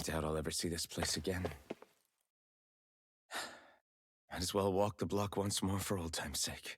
doubt I'll ever see this place again. Might as well walk the block once more for old time's sake.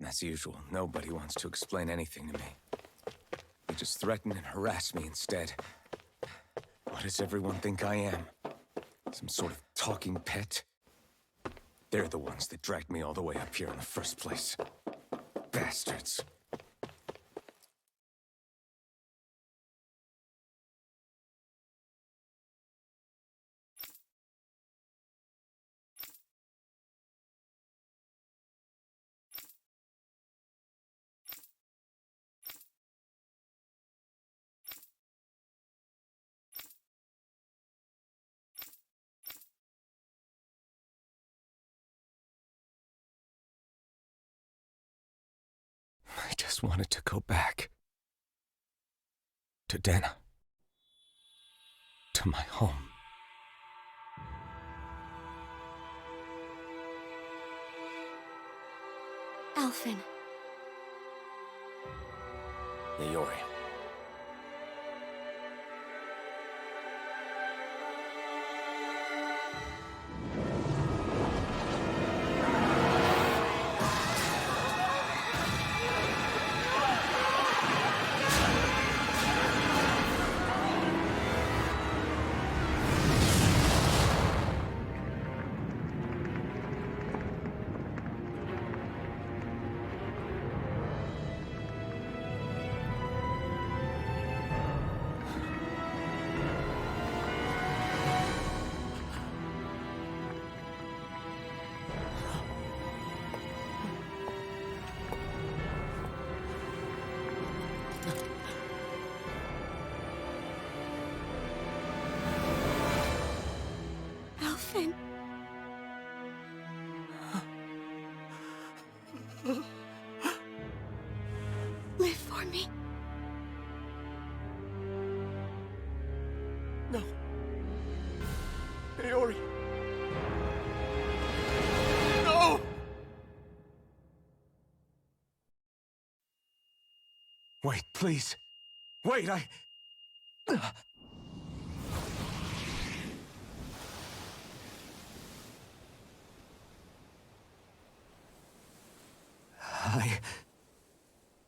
As usual, nobody wants to explain anything to me. They just threaten and harass me instead. What does everyone think I am? Some sort of talking pet? They're the ones that dragged me all the way up here in the first place. Bastards. I just wanted to go back. To Dana. To my home. Alphen. Yayori. Alphen. Live for me. No. Yayori. No! Wait, please. Wait, I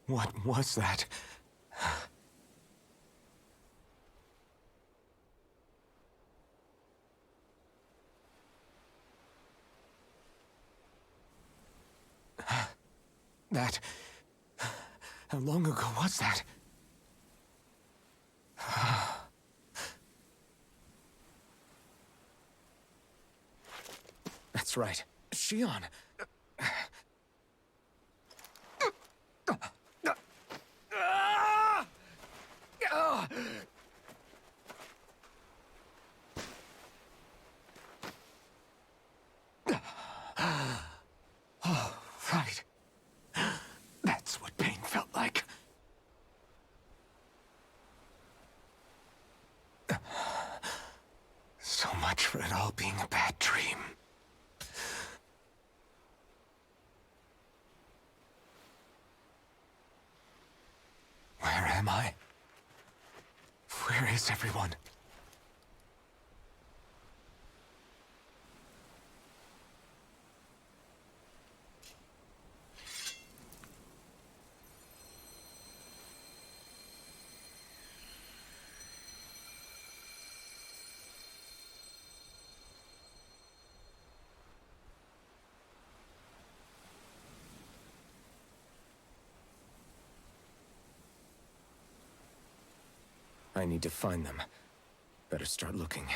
What was that? That... How long ago was that? That's right. Shion. Oh, right. That's what pain felt like. So much for it all being a bad dream. Where am I? Where is everyone? I need to find them. Better start looking.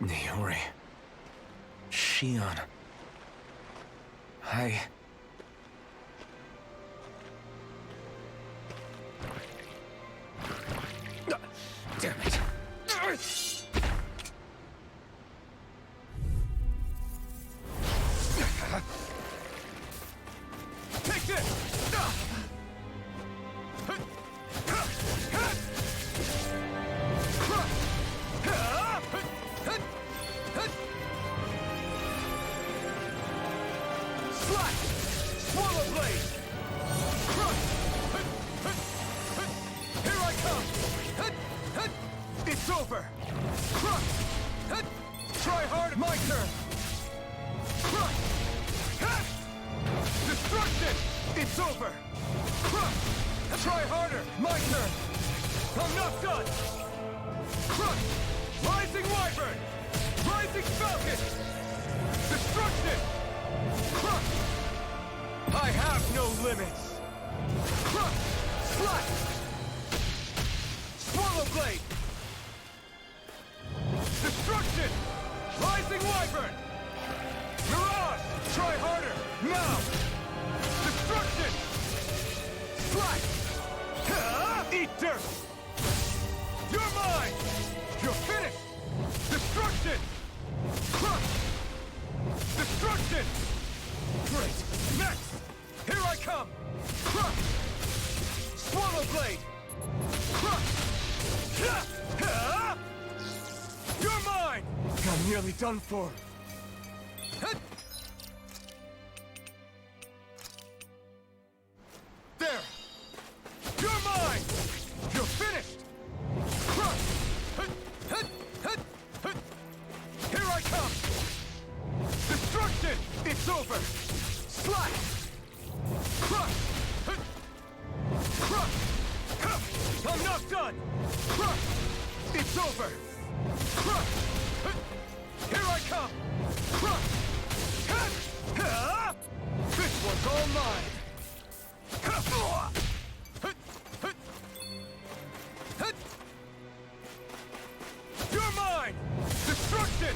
Niori. Shion. Damn it. Take this! Try hard, my turn! Destruction! It's over! Try harder, my turn! I'm not done! Rising Wyvern! Rising Falcon! Destruction! I have no limits! Slash! Swallow Blade! Destruction! Rising Wyvern! Mirage! Try harder! Now! Destruction! Slash! Eat dirt! You're mine! You're finished! Destruction! Destruction! Great! Next! Here I come! Swallow Blade! You're mine! I'm nearly done for. There! You're mine! You're finished! Here I come! Destruction! It's over! Slash! I'm not done! It's over! Here I come! This one's all mine! You're mine! Destruction!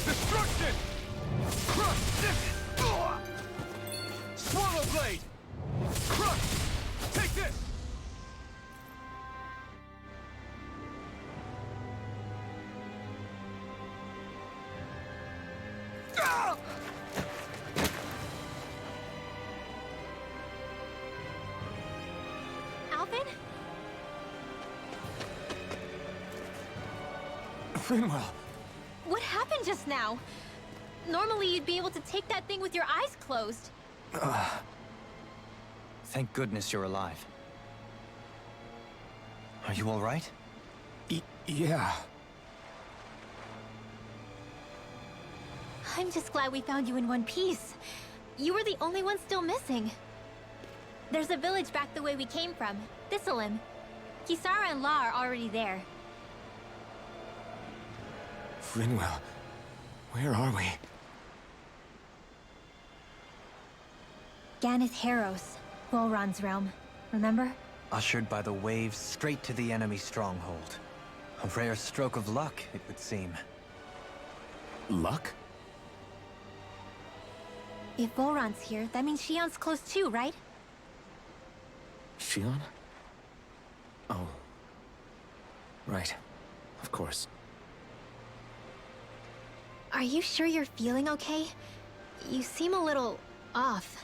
Destruction! Swallow Blade! Take this! Rinwell! What happened just now? Normally you'd be able to take that thing with your eyes closed. Thank goodness you're alive. Are you all right? Yeah. I'm just glad we found you in one piece. You were the only one still missing. There's a village back the way we came from, Thistleim. Kisara and La are already there. Rinwell, where are we? Ganith Heros, Volron's realm. Remember? Ushered by the waves straight to the enemy stronghold. A rare stroke of luck, it would seem. Luck? If Volron's here, that means Shion's close too, right? Shion? Oh. Right. Of course. Are you sure you're feeling okay? You seem a little off.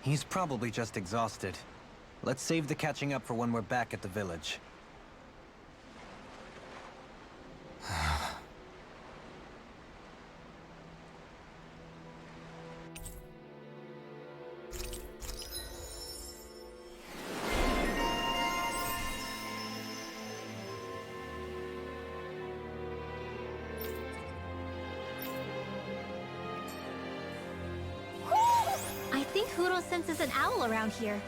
He's probably just exhausted. Let's save the catching up for when we're back at the village. I think Huro senses an owl around here.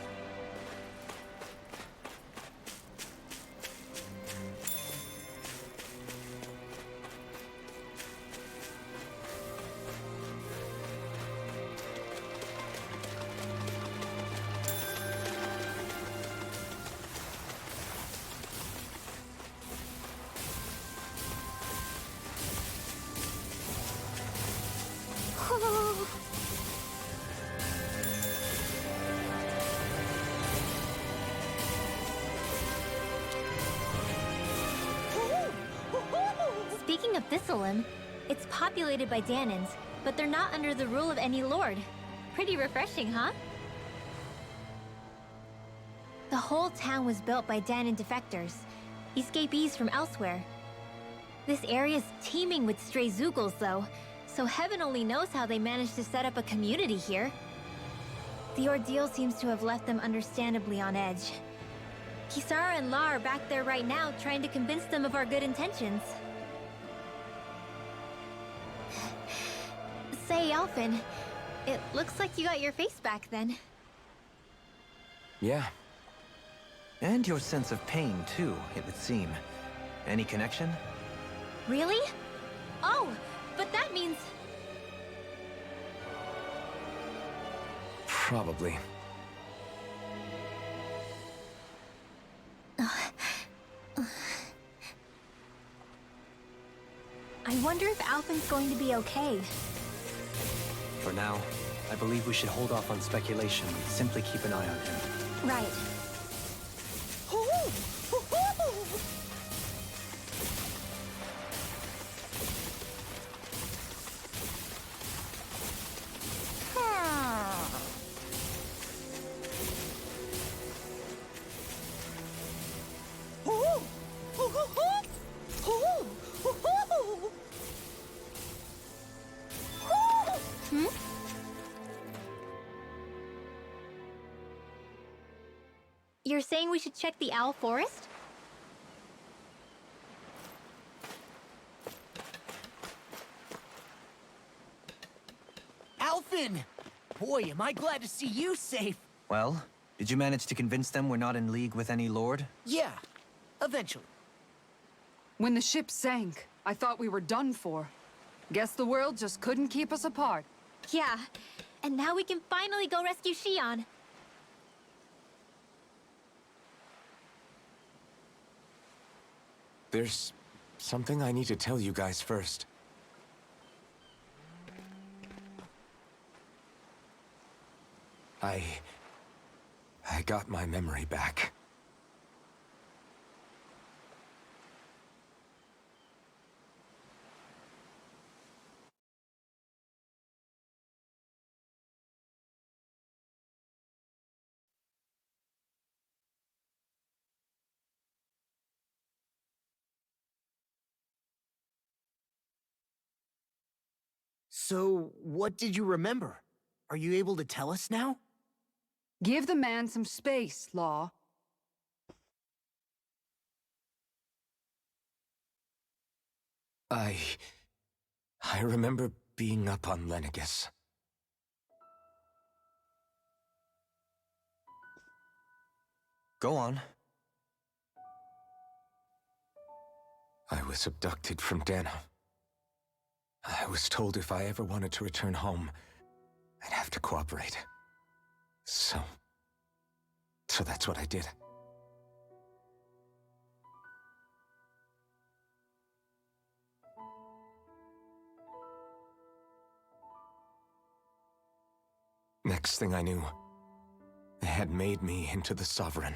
Speaking of Thistleim, it's populated by Danans, but they're not under the rule of any lord. Pretty refreshing, huh? The whole town was built by Danan defectors, escapees from elsewhere. This area's teeming with stray Zoogles, though, so heaven only knows how they managed to set up a community here. The ordeal seems to have left them understandably on edge. Kisara and La are back there right now trying to convince them of our good intentions. Say, Alphen, it looks like you got your face back then. Yeah. And your sense of pain, too, it would seem. Any connection? Really? Oh, but that means... Probably. I wonder if Alphen's going to be okay. For now, I believe we should hold off on speculation and simply keep an eye on him. Right. You're saying we should check the Owl Forest? Alphen! Boy, am I glad to see you safe. Well, did you manage to convince them we're not in league with any lord? Yeah, eventually. When the ship sank, I thought we were done for. Guess the world just couldn't keep us apart. Yeah, and now we can finally go rescue Shion. There's something I need to tell you guys first. I got my memory back. So, what did you remember? Are you able to tell us now? Give the man some space, Law. I remember being up on Lenegus. Go on. I was abducted from Dana. I was told if I ever wanted to return home, I'd have to cooperate. So that's what I did. Next thing I knew, they had made me into the Sovereign.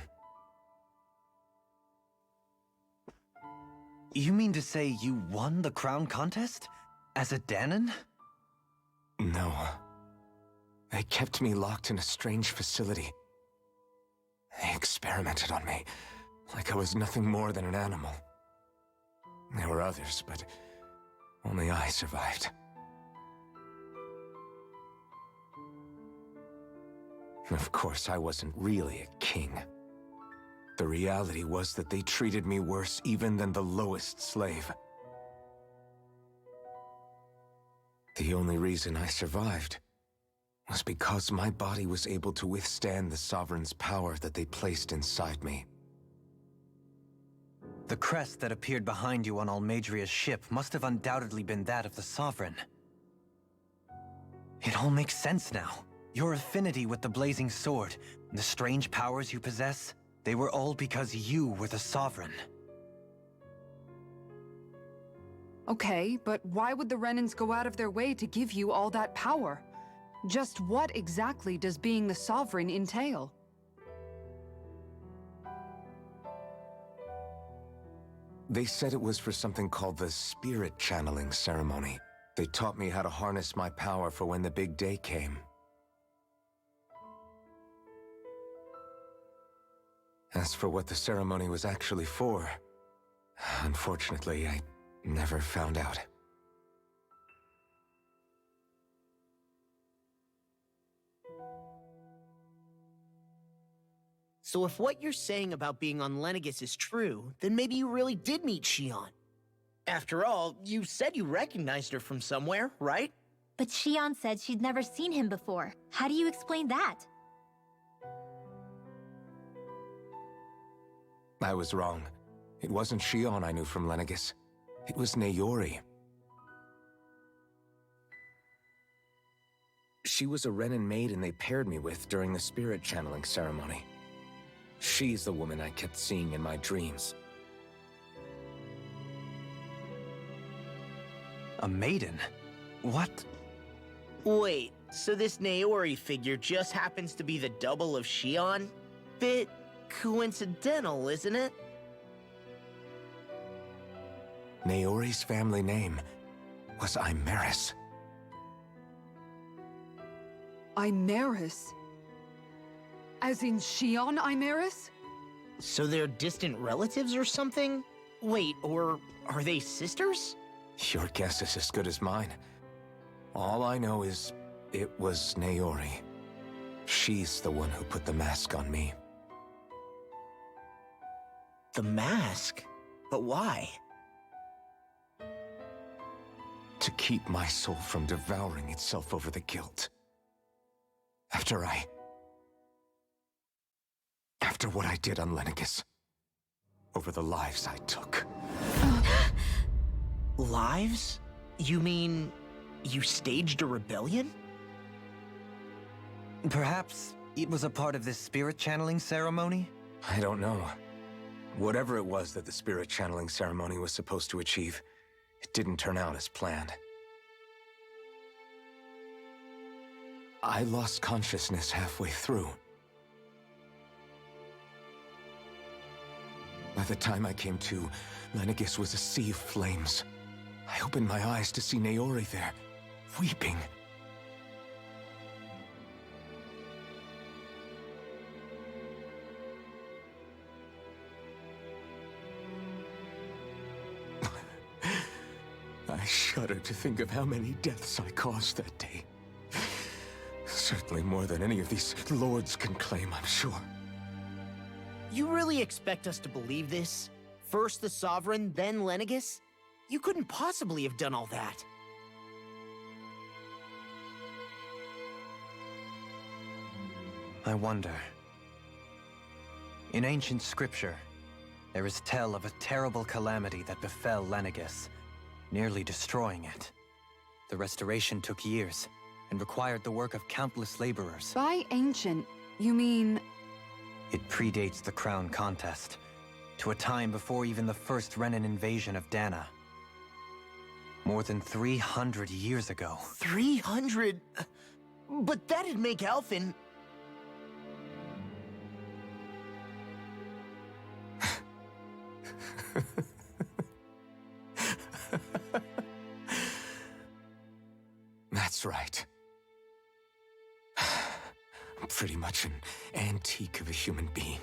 You mean to say you won the crown contest? As a Danon? No. They kept me locked in a strange facility. They experimented on me, like I was nothing more than an animal. There were others, but only I survived. Of course, I wasn't really a king. The reality was that they treated me worse even than the lowest slave. The only reason I survived was because my body was able to withstand the Sovereign's power that they placed inside me. The crest that appeared behind you on Almadria's ship must have undoubtedly been that of the Sovereign. It all makes sense now. Your affinity with the Blazing Sword, the strange powers you possess, they were all because you were the Sovereign. Okay, but why would the Renans go out of their way to give you all that power? Just what exactly does being the Sovereign entail? They said it was for something called the Spirit Channeling Ceremony. They taught me how to harness my power for when the big day came. As for what the ceremony was actually for, unfortunately, I never found out. So if what you're saying about being on Lenegus is true, then maybe you really did meet Shion. After all, you said you recognized her from somewhere, right? But Shion said she'd never seen him before. How do you explain that? I was wrong. It wasn't Shion I knew from Lenegus. It was Naori. She was a Renan maiden they paired me with during the spirit channeling ceremony. She's the woman I kept seeing in my dreams. A maiden? What? Wait, so this Naori figure just happens to be the double of Shion? Bit coincidental, isn't it? Naori's family name was Imeris. Imeris? As in Shion Imeris? So they're distant relatives or something? Wait, or are they sisters? Your guess is as good as mine. All I know is it was Naori. She's the one who put the mask on me. The mask? But why? To keep my soul from devouring itself over the guilt. After what I did on Lenegus. Over the lives I took. Lives? You mean you staged a rebellion? Perhaps it was a part of this spirit channeling ceremony? I don't know. Whatever it was that the spirit channeling ceremony was supposed to achieve, it didn't turn out as planned. I lost consciousness halfway through. By the time I came to, Lenegus was a sea of flames. I opened my eyes to see Naori there, weeping. I shudder to think of how many deaths I caused that day. Certainly more than any of these lords can claim, I'm sure. You really expect us to believe this? First the Sovereign, then Lenegus? You couldn't possibly have done all that. I wonder. In ancient scripture, there is tell of a terrible calamity that befell Lenegus, nearly destroying it. The restoration took years, and required the work of countless laborers. By ancient, you mean... It predates the crown contest, to a time before even the first Renin invasion of Dana. More than 300 years ago. 300? But that'd make Alphen... That's right. I'm pretty much an antique of a human being.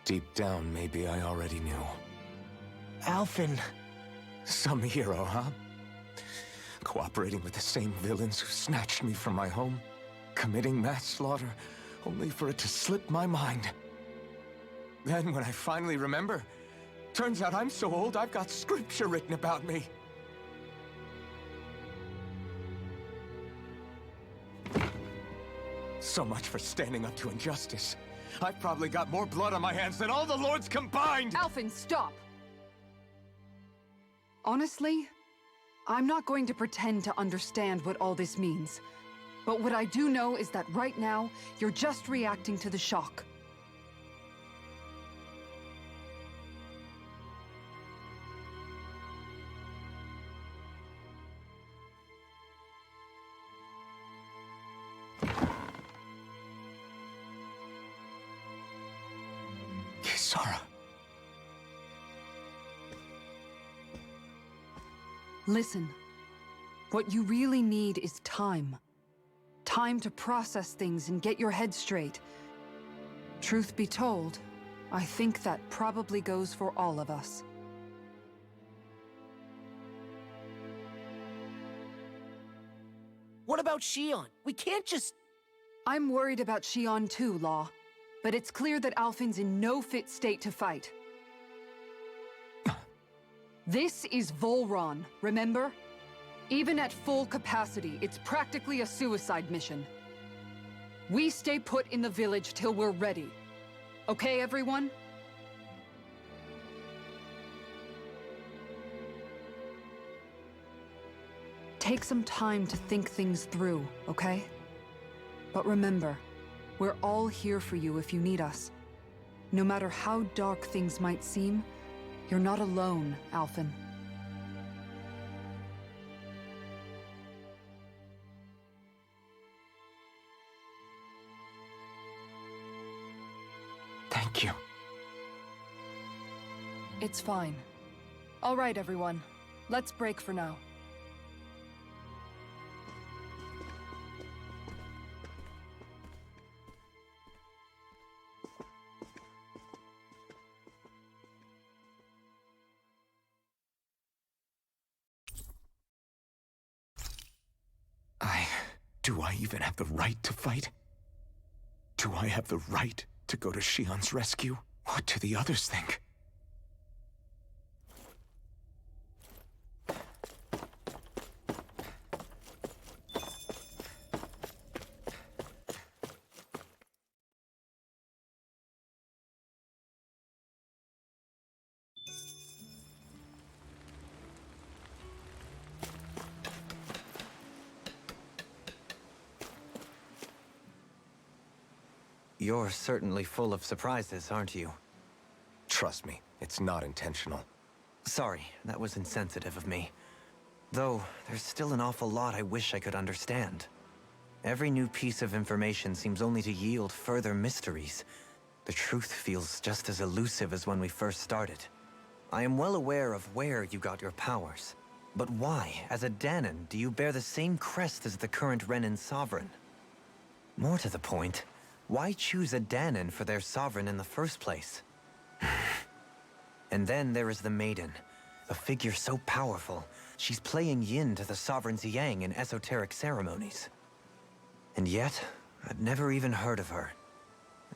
Deep down, maybe I already knew. Alphen... Some hero, huh? Cooperating with the same villains who snatched me from my home, committing mass slaughter, only for it to slip my mind. Then, when I finally remember, turns out I'm so old I've got scripture written about me. So much for standing up to injustice. I've probably got more blood on my hands than all the lords combined! Alphen, stop! Honestly, I'm not going to pretend to understand what all this means. But what I do know is that right now, you're just reacting to the shock. Kisara. Listen, what you really need is time. Time to process things and get your head straight. Truth be told, I think that probably goes for all of us. What about Shion? We can't just... I'm worried about Shion too, Law. But it's clear that Alphen's in no fit state to fight. This is Volron, remember? Even at full capacity, it's practically a suicide mission. We stay put in the village till we're ready. Okay, everyone? Take some time to think things through, okay? But remember, we're all here for you if you need us. No matter how dark things might seem, you're not alone, Alphen. Thank you. It's fine. All right, everyone. Let's break for now. Do I even have the right to fight? Do I have the right to go to Shion's rescue? What do the others think? You're certainly full of surprises, aren't you? Trust me, it's not intentional. Sorry, that was insensitive of me. Though, there's still an awful lot I wish I could understand. Every new piece of information seems only to yield further mysteries. The truth feels just as elusive as when we first started. I am well aware of where you got your powers. But why, as a Danon, do you bear the same crest as the current Renin Sovereign? More to the point, why choose a Danon for their sovereign in the first place? And then there is the Maiden, a figure so powerful, she's playing yin to the Sovereign's yang in esoteric ceremonies. And yet, I'd never even heard of her.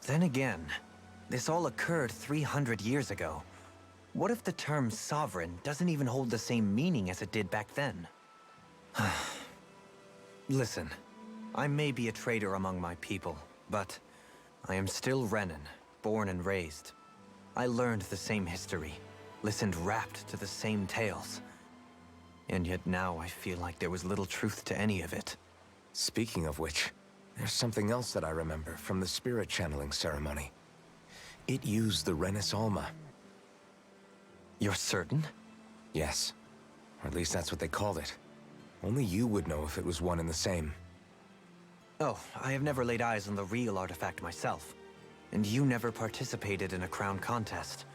Then again, this all occurred 300 years ago. What if the term sovereign doesn't even hold the same meaning as it did back then? Listen, I may be a traitor among my people, but I am still Renan, born and raised. I learned the same history, listened rapt to the same tales. And yet now I feel like there was little truth to any of it. Speaking of which, there's something else that I remember from the spirit channeling ceremony. It used the Renis Alma. You're certain? Yes. Or at least that's what they called it. Only you would know if it was one and the same. Oh, I have never laid eyes on the real artifact myself. And you never participated in a crown contest.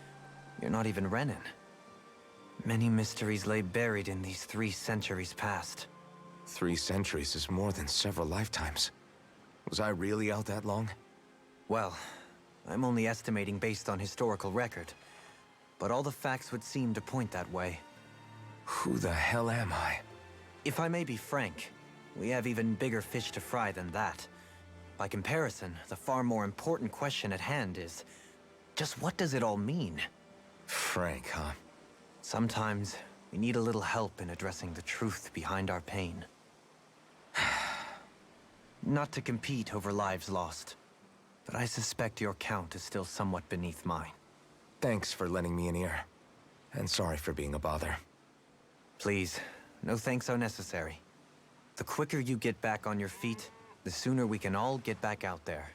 You're not even Renan. Many mysteries lay buried in these 3 centuries past. 3 centuries is more than several lifetimes. Was I really out that long? Well, I'm only estimating based on historical record. But all the facts would seem to point that way. Who the hell am I? If I may be frank, we have even bigger fish to fry than that. By comparison, the far more important question at hand is, just what does it all mean? Frank, huh? Sometimes, we need a little help in addressing the truth behind our pain. Not to compete over lives lost, but I suspect your count is still somewhat beneath mine. Thanks for lending me an ear. And sorry for being a bother. Please, no thanks are necessary. The quicker you get back on your feet, the sooner we can all get back out there.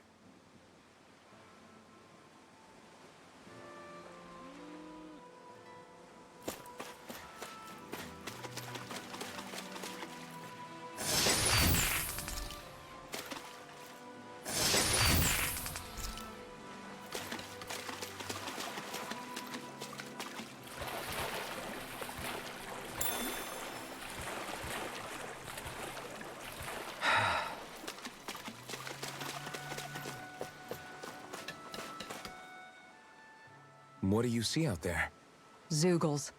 What do you see out there? Zeugles.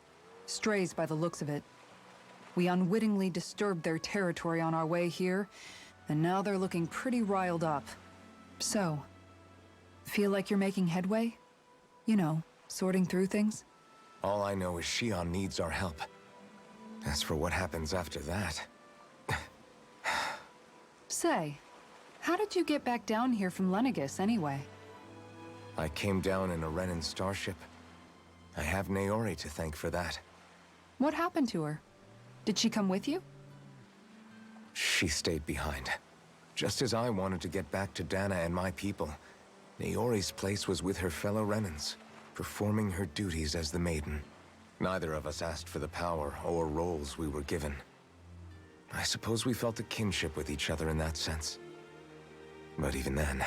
Strays by the looks of it. We unwittingly disturbed their territory on our way here, and now they're looking pretty riled up. So, feel like you're making headway? You know, sorting through things? All I know is Shion needs our help. As for what happens after that... Say, how did you get back down here from Lenegis anyway? I came down in a Renan starship. I have Naori to thank for that. What happened to her? Did she come with you? She stayed behind. Just as I wanted to get back to Dana and my people, Naori's place was with her fellow Renans, performing her duties as the Maiden. Neither of us asked for the power or roles we were given. I suppose we felt a kinship with each other in that sense. But even then...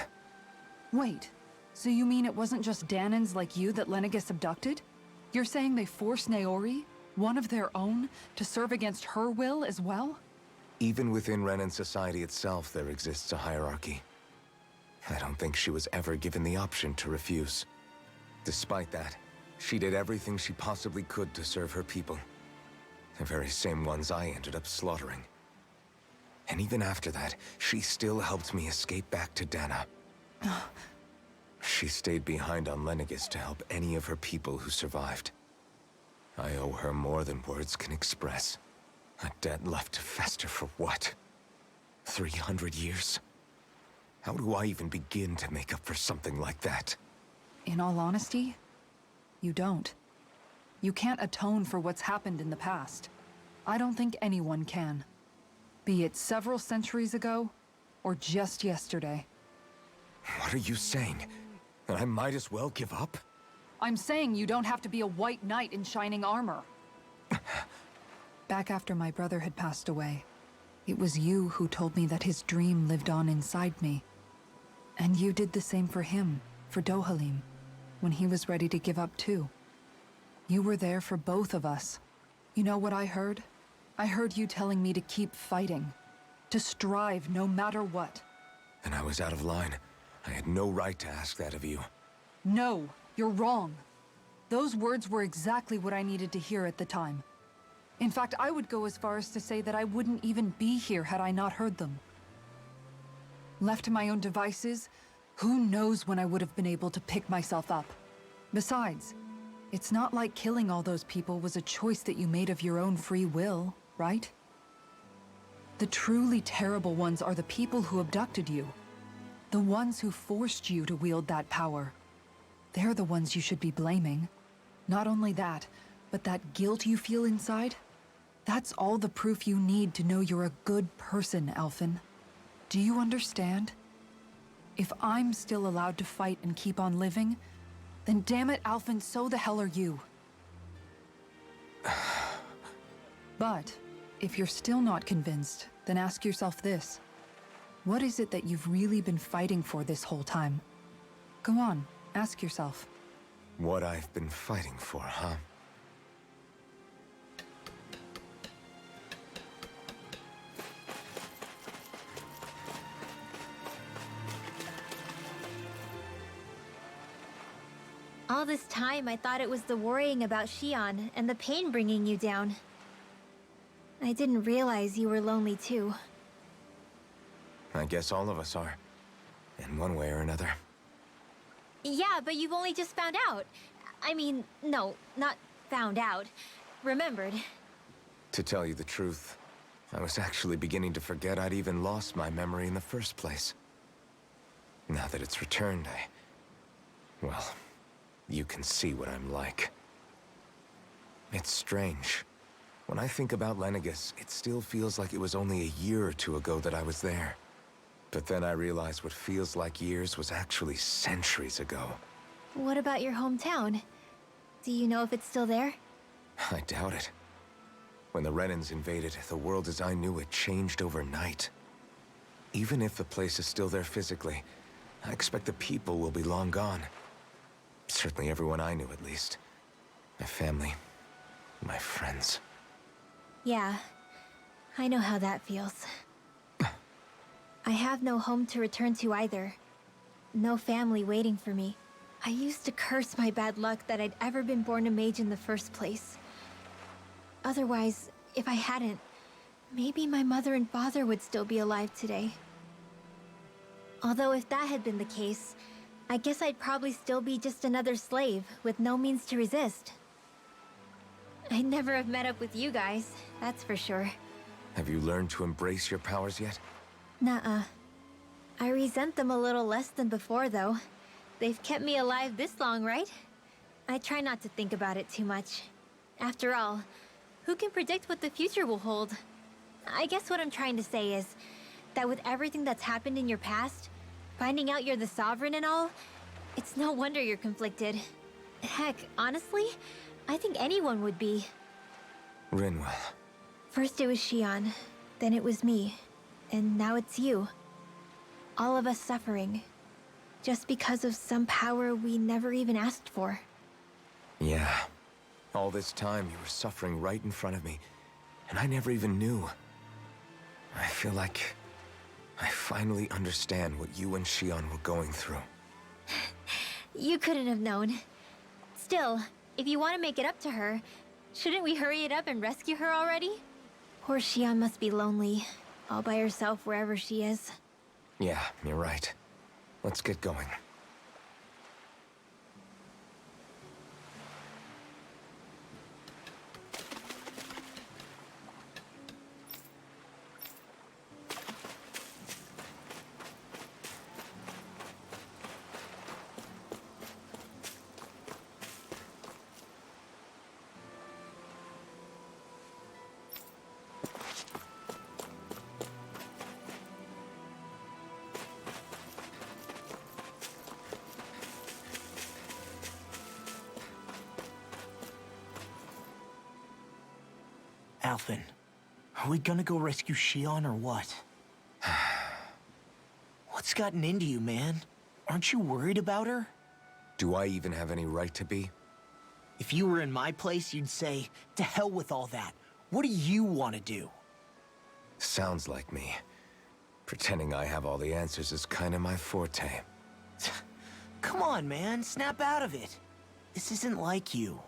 Wait, so you mean it wasn't just Danans like you that Lenegis abducted? You're saying they forced Naori, one of their own, to serve against her will as well? Even within Renan society itself, there exists a hierarchy. I don't think she was ever given the option to refuse. Despite that, she did everything she possibly could to serve her people. The very same ones I ended up slaughtering. And even after that, she still helped me escape back to Dana. She stayed behind on Lenegis to help any of her people who survived. I owe her more than words can express. A debt left to fester for what? 300 years? How do I even begin to make up for something like that? In all honesty, you don't. You can't atone for what's happened in the past. I don't think anyone can. Be it several centuries ago, or just yesterday. What are you saying? That I might as well give up? I'm saying you don't have to be a white knight in shining armor. Back after my brother had passed away, it was you who told me that his dream lived on inside me. And you did the same for him, for Dohalim, when he was ready to give up too. You were there for both of us. You know what I heard? I heard you telling me to keep fighting, to strive no matter what. And I was out of line. I had no right to ask that of you. No, you're wrong. Those words were exactly what I needed to hear at the time. In fact, I would go as far as to say that I wouldn't even be here had I not heard them. Left to my own devices, who knows when I would have been able to pick myself up. Besides, it's not like killing all those people was a choice that you made of your own free will, right? The truly terrible ones are the people who abducted you. The ones who forced you to wield that power. They're the ones you should be blaming. Not only that, but that guilt you feel inside, that's all the proof you need to know you're a good person, Alphen. Do you understand? If I'm still allowed to fight and keep on living, then damn it, Alphen, so the hell are you. But if you're still not convinced, then ask yourself this. What is it that you've really been fighting for this whole time? Go on, ask yourself. What I've been fighting for, huh? All this time, I thought it was the worrying about Xion and the pain bringing you down. I didn't realize you were lonely too. I guess all of us are. In one way or another. Yeah, but you've only just found out. I mean, no, not found out. Remembered. To tell you the truth, I was actually beginning to forget I'd even lost my memory in the first place. Now that it's returned, well, you can see what I'm like. It's strange. When I think about Lenegus, it still feels like it was only a year or two ago that I was there. But then I realized what feels like years was actually centuries ago. What about your hometown? Do you know if it's still there? I doubt it. When the Renans invaded, the world as I knew it changed overnight. Even if the place is still there physically, I expect the people will be long gone. Certainly everyone I knew, at least. My family, my friends. Yeah, I know how that feels. I have no home to return to either. No family waiting for me. I used to curse my bad luck that I'd ever been born a mage in the first place. Otherwise, if I hadn't, maybe my mother and father would still be alive today. Although if that had been the case, I guess I'd probably still be just another slave with no means to resist. I'd never have met up with you guys, that's for sure. Have you learned to embrace your powers yet? Nuh-uh. I resent them a little less than before, though. They've kept me alive this long, right? I try not to think about it too much. After all, who can predict what the future will hold? I guess what I'm trying to say is that with everything that's happened in your past, finding out you're the Sovereign and all, it's no wonder you're conflicted. Heck, honestly, I think anyone would be. Rinwell. First it was Xion, then it was me, and now it's you. All of us suffering, just because of some power we never even asked for. Yeah. All this time you were suffering right in front of me, and I never even knew. I feel like I finally understand what you and Xion were going through. You couldn't have known. Still, if you want to make it up to her, shouldn't we hurry it up and rescue her already? Poor Xion must be lonely, all by herself wherever she is. Yeah, you're right. Let's get going. Alphen, are we gonna go rescue Xion or what? What's gotten into you, man? Aren't you worried about her? Do I even have any right to be? If you were in my place, you'd say, to hell with all that. What do you want to do? Sounds like me. Pretending I have all the answers is kind of my forte. Come on, man, snap out of it. This isn't like you.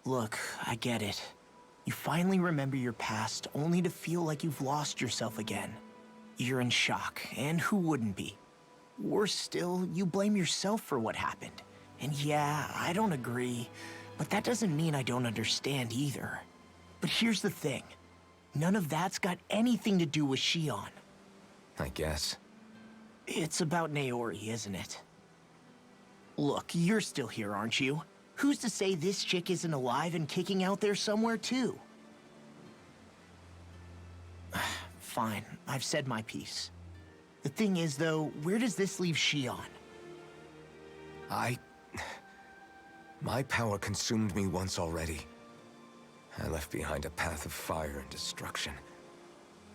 Look, I get it. You finally remember your past, only to feel like you've lost yourself again. You're in shock, and who wouldn't be? Worse still, you blame yourself for what happened. And yeah, I don't agree, but that doesn't mean I don't understand either. But here's the thing. None of that's got anything to do with Shion. I guess. It's about Naori, isn't it? Look, you're still here, aren't you? Who's to say this chick isn't alive and kicking out there somewhere, too? Fine, I've said my piece. The thing is, though, where does this leave Shion? My power consumed me once already. I left behind a path of fire and destruction.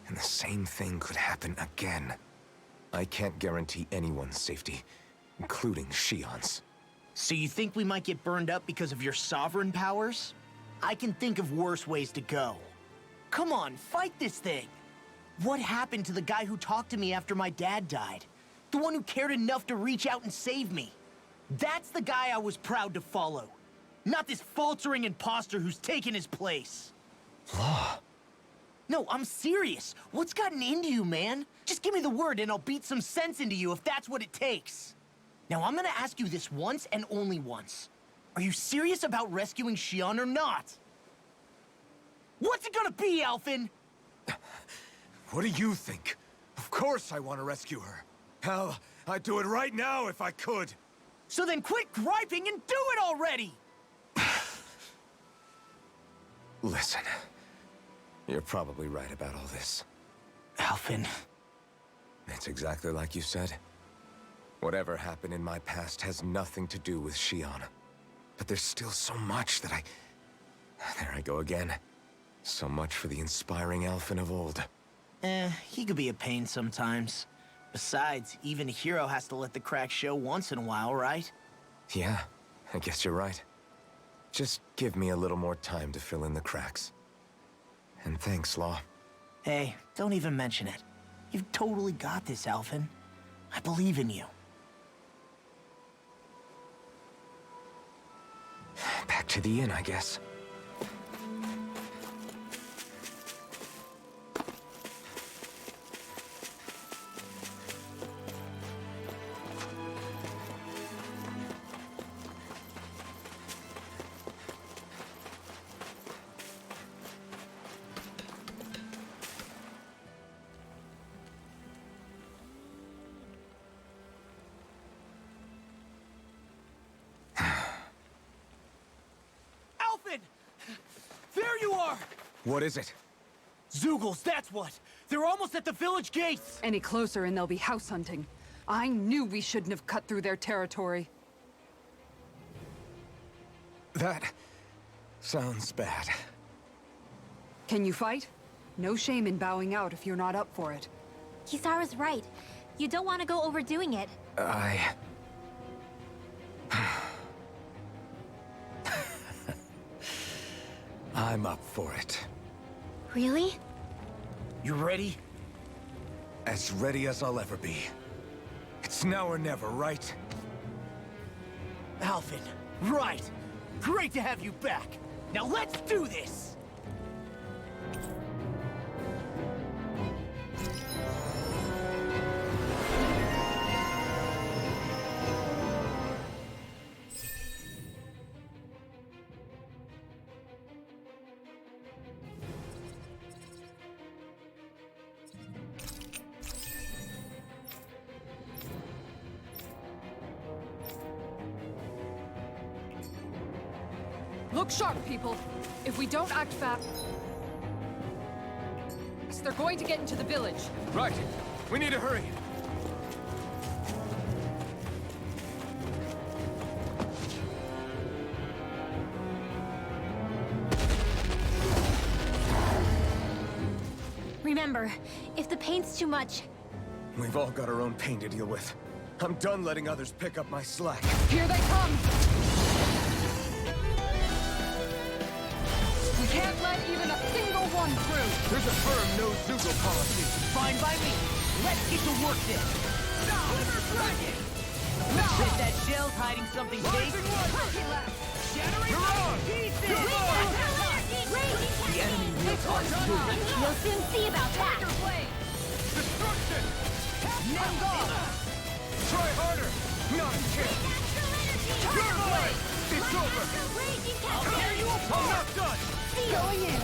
And the same thing could happen again. I can't guarantee anyone's safety, including Shion's. So you think we might get burned up because of your sovereign powers? I can think of worse ways to go. Come on, fight this thing! What happened to the guy who talked to me after my dad died? The one who cared enough to reach out and save me? That's the guy I was proud to follow. Not this faltering imposter who's taken his place. Law. No, I'm serious. What's gotten into you, man? Just give me the word and I'll beat some sense into you if that's what it takes. Now, I'm gonna ask you this once and only once. Are you serious about rescuing Shion or not? What's it gonna be, Alphen? What do you think? Of course I want to rescue her. Hell, I'd do it right now if I could. So then quit griping and do it already! Listen, you're probably right about all this. Alphen. It's exactly like you said. Whatever happened in my past has nothing to do with Shion. But there's still so much that There I go again. So much for the inspiring Alphen of old. He could be a pain sometimes. Besides, even a hero has to let the cracks show once in a while, right? Yeah, I guess you're right. Just give me a little more time to fill in the cracks. And thanks, Law. Hey, don't even mention it. You've totally got this, Alphen. I believe in you. Back to the inn, I guess. There you are! What is it? Zeugles, that's what! They're almost at the village gates! Any closer and they'll be house hunting. I knew we shouldn't have cut through their territory. That sounds bad. Can you fight? No shame in bowing out if you're not up for it. Kisara's right. You don't want to go overdoing it. I'm up for it. Really? You ready? As ready as I'll ever be. It's now or never, right? Alphen, right! Great to have you back! Now let's do this! Look sharp, people. If we don't act fast, they're going to get into the village. Right. We need to hurry. Remember, if the pain's too much... We've all got our own pain to deal with. I'm done letting others pick up my slack. Here they come! We can't let even a single one through! There's a firm no-Zeugle policy. Fine by me. Let's get to work then. Dragon! Looks like that shell's hiding something big. The enemy wields hard fury. You'll soon see about that. Destruction! Try harder! Not a chance! You're mine! It's over! I'm not done! Going in.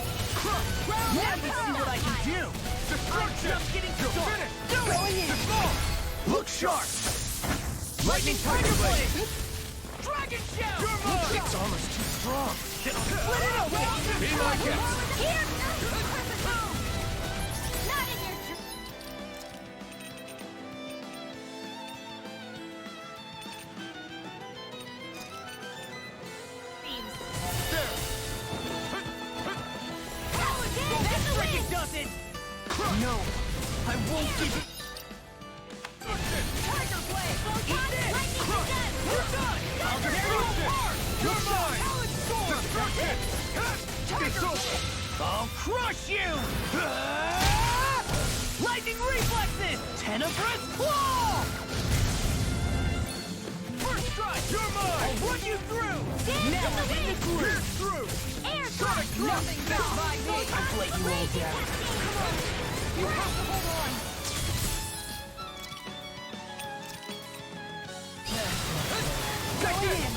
Now you see what I can do! Destruction! You're finished! Going in. Look sharp! Lightning Tiger Blade! Dragon Shell! You're mine! Its armor's too strong! Be my guest! Here. Not in your It doesn't! No, I won't give it. Tiger Blade. Eat this! You're done! I'll tear you apart! You're mine! Destruction! It's over! I'll crush you! Lightning reflexes! Tenebrous claw! First strike! You're mine! I'll run you through! Now I'm in the groove! Pierce through! Air Sonic Thrust! Nothing beats my knee! I've let you all down. You have to hold on.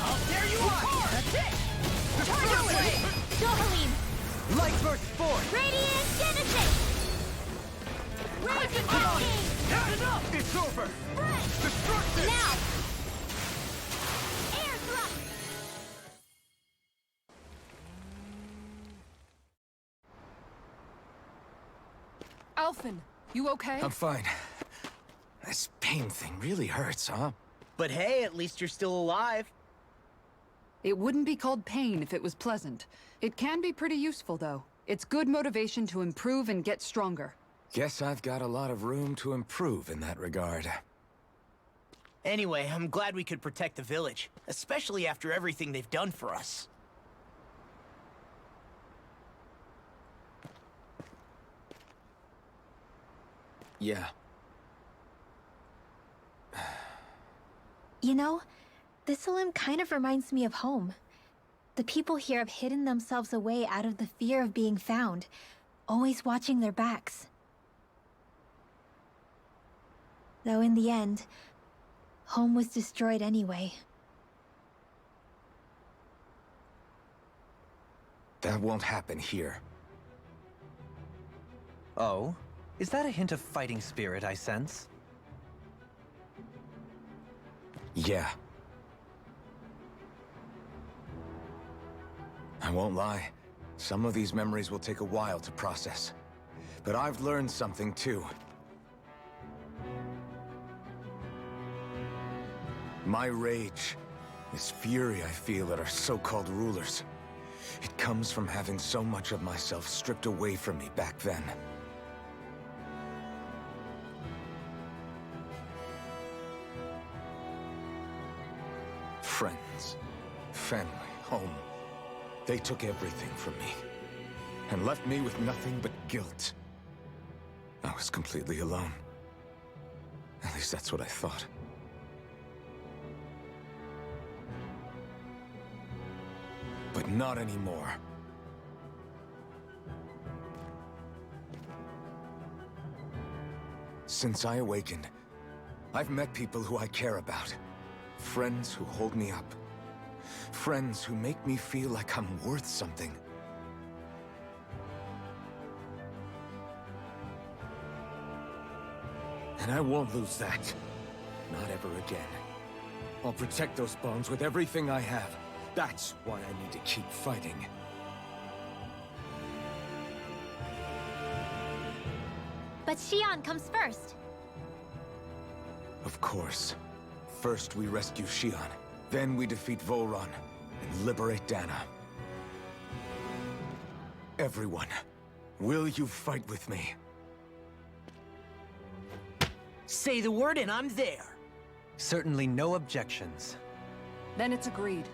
I'll tear you apart! That's it! Destruction. Johaline. Light burst forth! Radiant Genesis. Raging Hurricane. That's enough! It's over! Spread. Destruction! Now. Air thrust. Alphen, you okay? I'm fine. This pain thing really hurts, huh? But hey, at least you're still alive. It wouldn't be called pain if it was pleasant. It can be pretty useful, though. It's good motivation to improve and get stronger. Guess I've got a lot of room to improve in that regard. Anyway, I'm glad we could protect the village, especially after everything they've done for us. Yeah. You know, this Olim kind of reminds me of home. The people here have hidden themselves away out of the fear of being found, always watching their backs. Though in the end, home was destroyed anyway. That won't happen here. Oh? Is that a hint of fighting spirit I sense? Yeah. I won't lie. Some of these memories will take a while to process. But I've learned something too. My rage, this fury I feel at our so-called rulers, it comes from having so much of myself stripped away from me back then. Friends, family, home. They took everything from me, and left me with nothing but guilt. I was completely alone. At least that's what I thought. But not anymore. Since I awakened, I've met people who I care about. Friends who hold me up. Friends who make me feel like I'm worth something. And I won't lose that. Not ever again. I'll protect those bonds with everything I have. That's why I need to keep fighting. But Xion comes first. Of course. First we rescue Xion, then we defeat Volron and liberate Dana. Everyone, will you fight with me? Say the word and I'm there. Certainly no objections. Then it's agreed.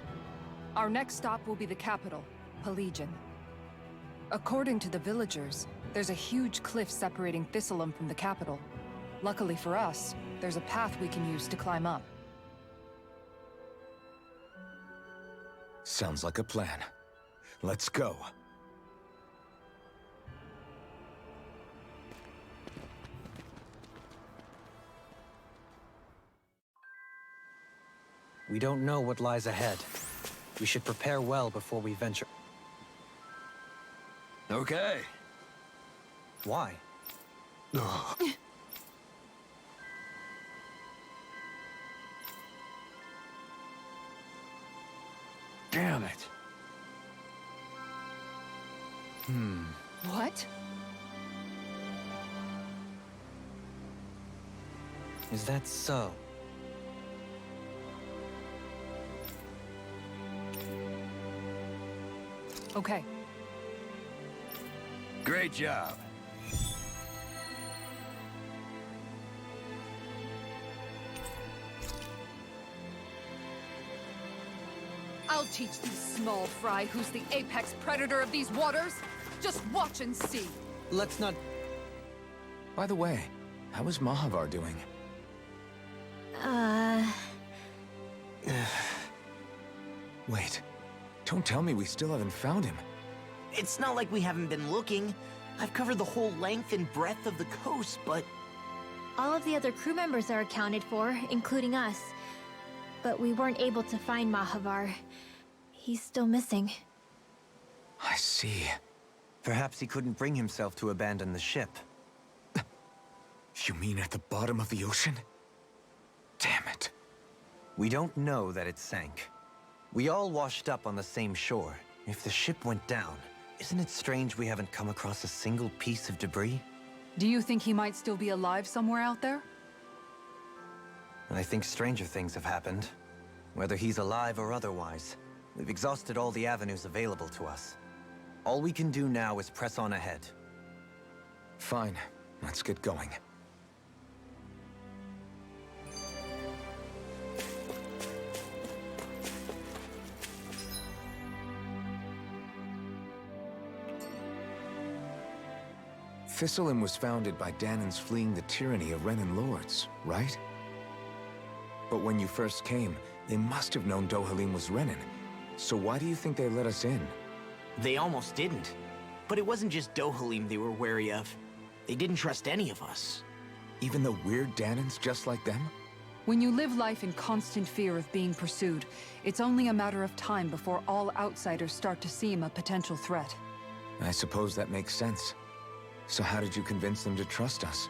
Our next stop will be the capital, Pelegion. According to the villagers, there's a huge cliff separating Thistleum from the capital. Luckily for us, there's a path we can use to climb up. Sounds like a plan. Let's go. We don't know what lies ahead. We should prepare well before we venture. Okay. Why? Damn it. What? Is that so? Okay. Great job. I'll teach these small fry who's the apex predator of these waters. Just watch and see. Let's not... By the way, how is Mahavar doing? Wait. Don't tell me we still haven't found him. It's not like we haven't been looking. I've covered the whole length and breadth of the coast, but All of the other crew members are accounted for, including us. But we weren't able to find Mahavar. He's still missing. I see. Perhaps he couldn't bring himself to abandon the ship. You mean at the bottom of the ocean? Damn it. We don't know that it sank. We all washed up on the same shore. If the ship went down, isn't it strange we haven't come across a single piece of debris? Do you think he might still be alive somewhere out there? I think stranger things have happened. Whether he's alive or otherwise, we've exhausted all the avenues available to us. All we can do now is press on ahead. Fine. Let's get going. Thistlein was founded by Danan's fleeing the tyranny of Renan lords, right? But when you first came, they must have known Dohalim was Renan. So why do you think they let us in? they almost didn't. But it wasn't just Dohalim they were wary of. They didn't trust any of us. Even though we're Danans just like them? When you live life in constant fear of being pursued, it's only a matter of time before all outsiders start to seem a potential threat. I suppose that makes sense. So how did you convince them to trust us?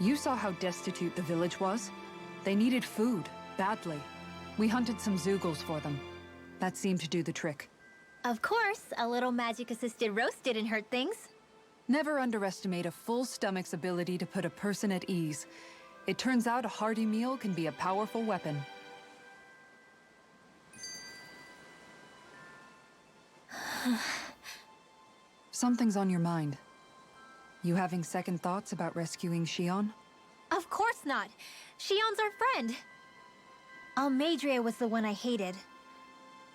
You saw how destitute the village was. They needed food, badly. We hunted some Zeugles for them. That seemed to do the trick. Of course, a little magic-assisted roast didn't hurt things. Never underestimate a full stomach's ability to put a person at ease. It turns out a hearty meal can be a powerful weapon. Something's on your mind. You having second thoughts about rescuing Shion? Of course not. Shion's our friend. Almeidrea was the one I hated.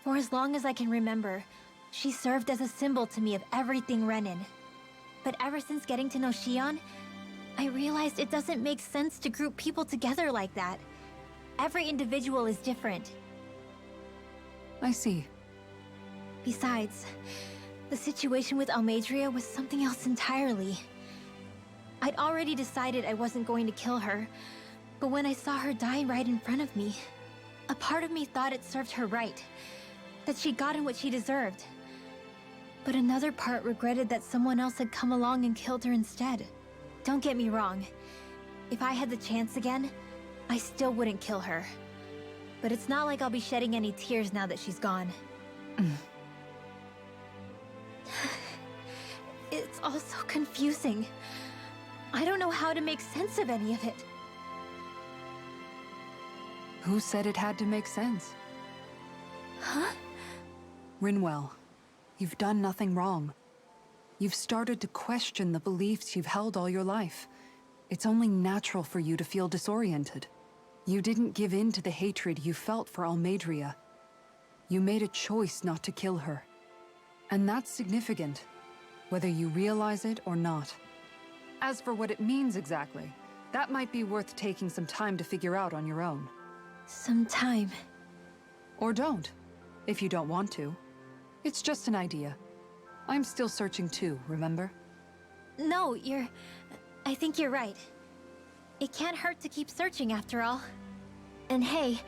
For as long as I can remember, she served as a symbol to me of everything Renan. But ever since getting to know Shion, I realized it doesn't make sense to group people together like that. Every individual is different. I see. Besides, the situation with Almeidrea was something else entirely. I'd already decided I wasn't going to kill her, but when I saw her die right in front of me, a part of me thought it served her right, that she'd gotten what she deserved. But another part regretted that someone else had come along and killed her instead. Don't get me wrong. If I had the chance again, I still wouldn't kill her. But it's not like I'll be shedding any tears now that she's gone. It's all so confusing. I don't know how to make sense of any of it. Who said it had to make sense? Huh? Rinwell, you've done nothing wrong. You've started to question the beliefs you've held all your life. It's only natural for you to feel disoriented. You didn't give in to the hatred you felt for Almeidrea. You made a choice not to kill her. And that's significant, whether you realize it or not. As for what it means exactly, that might be worth taking some time to figure out on your own. Some time. Or don't. if you don't want to. It's just an idea. I'm still searching too, remember? No, I think you're right. It can't hurt to keep searching after all. And hey,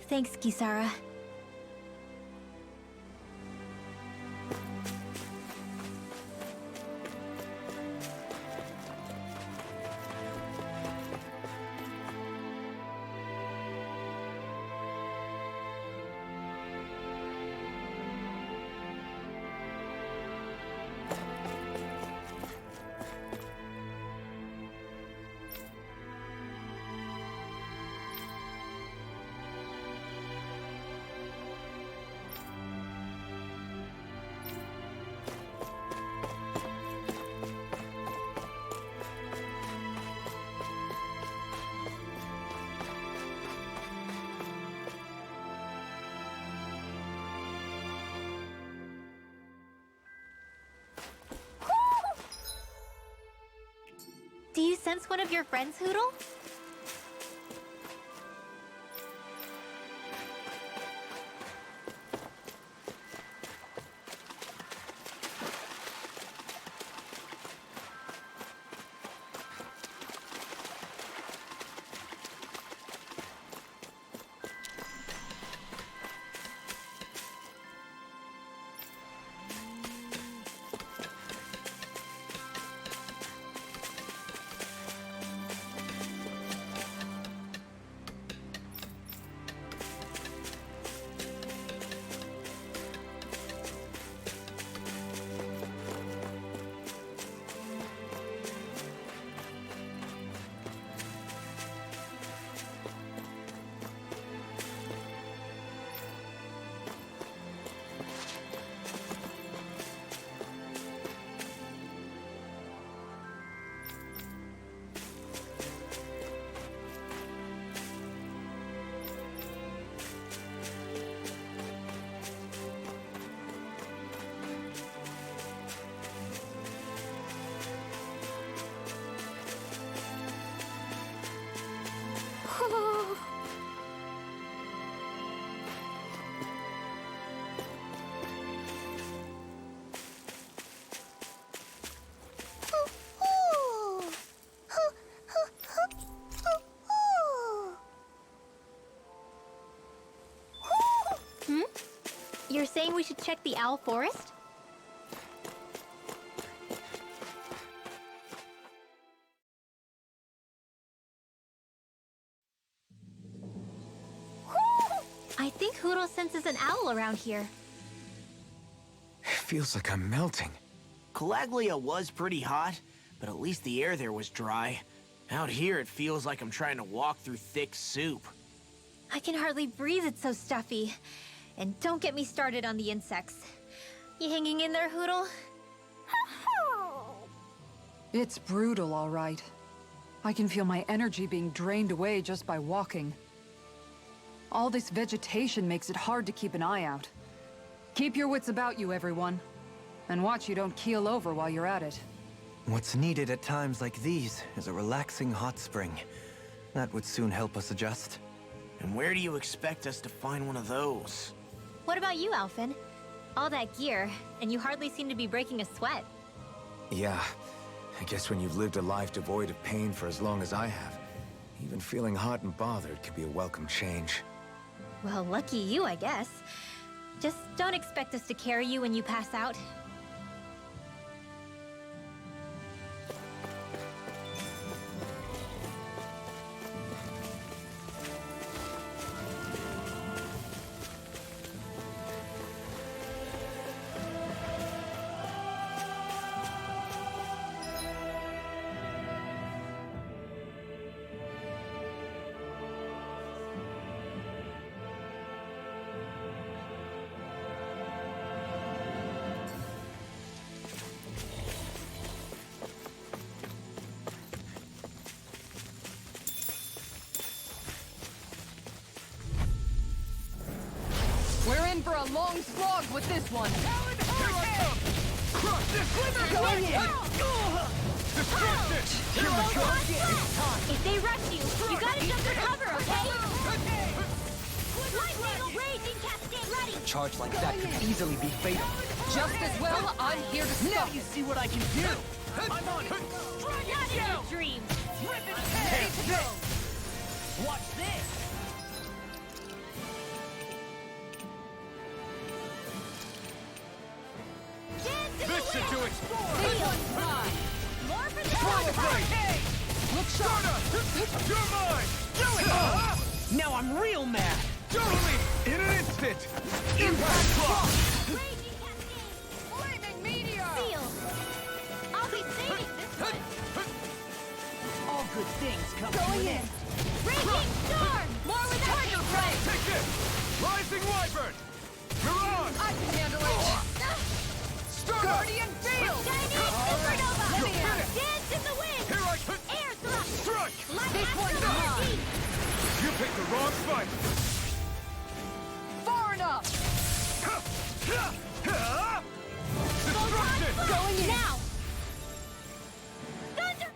thanks, Kisara. Do you sense one of your friends, Hoodle? You're saying we should check the Owl Forest? I think Hoodle senses an owl around here. It feels like I'm melting. Calaglia was pretty hot, but at least the air there was dry. Out here, it feels like I'm trying to walk through thick soup. I can hardly breathe, it's so stuffy. And don't get me started on the insects. You hanging in there, Hoodle? It's brutal, all right. I can feel my energy being drained away just by walking. All this vegetation makes it hard to keep an eye out. Keep your wits about you, everyone. And watch you don't keel over while you're at it. What's needed at times like these is a relaxing hot spring. That would soon help us adjust. And where do you expect us to find one of those? What about you, Alphen? All that gear, and you hardly seem to be breaking a sweat. Yeah, I guess when you've lived a life devoid of pain for as long as I have, even feeling hot and bothered can be a welcome change. Well, lucky you, I guess. Just don't expect us to carry you when you pass out. We're in for a long slog with this one. If they rush you, you gotta jump for cover, okay? Raging cascade! Ready! A charge like that could easily be fatal. Just as well, I'm here to Now stop you it. see what I can do! I'm on it! Not in your dreams! Take this! Watch this! This should do it! This one's mine. More for the Throw a blade! Look sharp. You're mine! Do it! Now I'm real mad! Totally! In an instant! Impact block! Raging cascade! Flaming meteor. Field! I'll be saving this one! All good things come to Going an in. end. Raging storm! More with Tiger blade. Take this! Rising Wyvern! You're on! I can handle it. Guardian field. Shining supernova! You're finished. Dance in the wind! Here I come! Air thrust! Strike! Light This one's astrology! mine. You picked the wrong fight! Far enough. Destruction! Going in! Now! Thunder!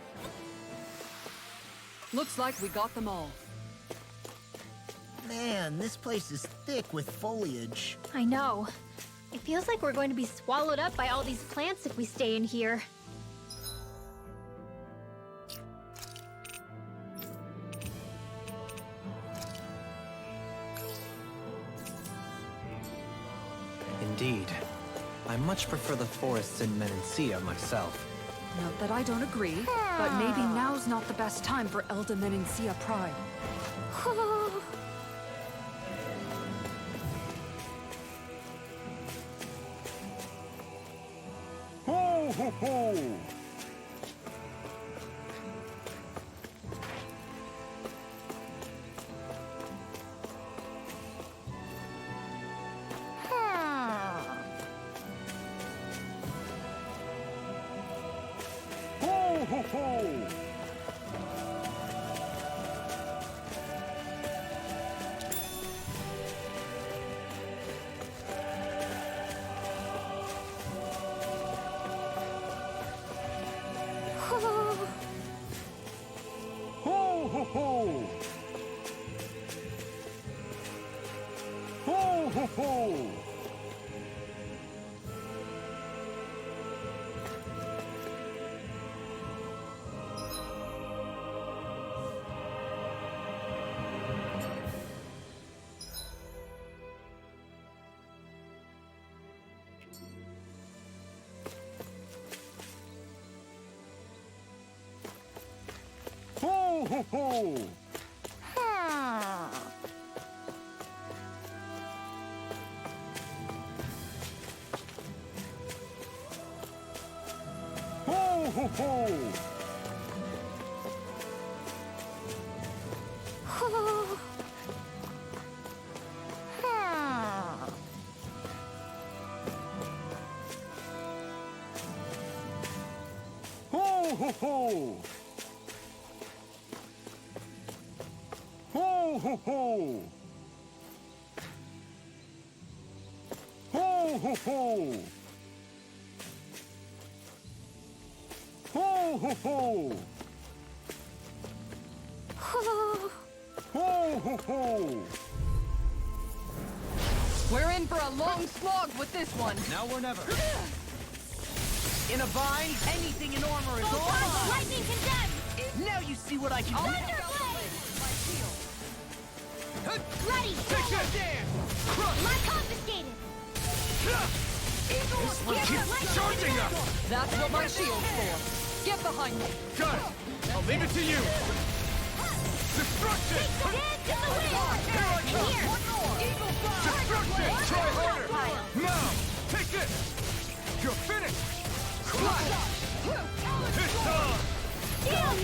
Looks like we got them all. Man, this place is thick with foliage. I know. It feels like we're going to be swallowed up by all these plants if we stay in here. Indeed. I much prefer the forests in Menancia myself. Not that I don't agree, but maybe now's not the best time for Elda Menancia Pride. Ho ho ho! Ho ho ho! Ho ho ho! Ho ho ho! Ho ho ho! Ho ho ho! Ho ho ho! Ho ho ho! Ho ho ho! Ho ho ho! Ho ho ho! We're in for a long slog with this one. Now or never. In a bind, anything in armor is all mine. Lightning condemned! Now you see what I can do. Thunderblade! Ready! Take it! Light confiscated! This one keeps charging up! That's what my shield's for. Get behind me. Got it! I'll leave it to you! Destruction! Dance in the wind! Here I come! Here! Destruction! Try harder! Now! Take this! You're finished! This time!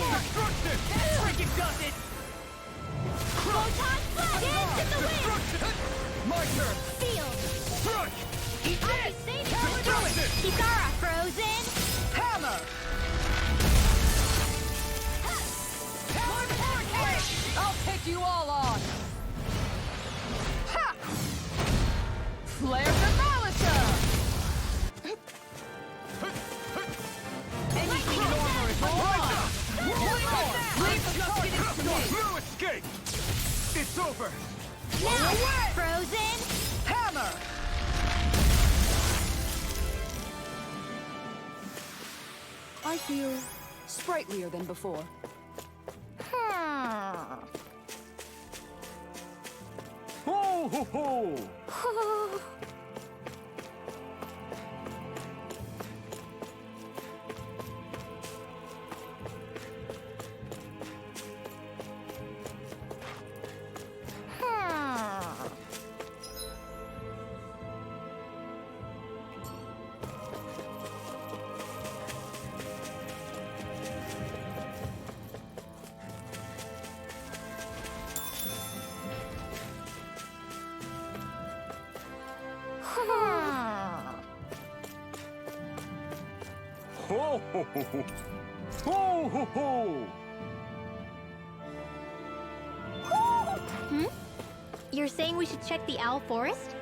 Destruction! Freaking does it! Photon flash! Dance in the wind! Destruction! My turn! Field! Strike! Eat I'll be this! saving Destruction! Kitara frozen! Hammer! I'll take you all on. Ha! Flare Demolitor! Anything in armor is all mine! Leave the target to me. No escape! It's over! Now! Frozen! Hammer! I feel sprightlier than before. Ho ho ho! Ho ho ho ho! Ho ho ho! You're saying we should check the owl forest?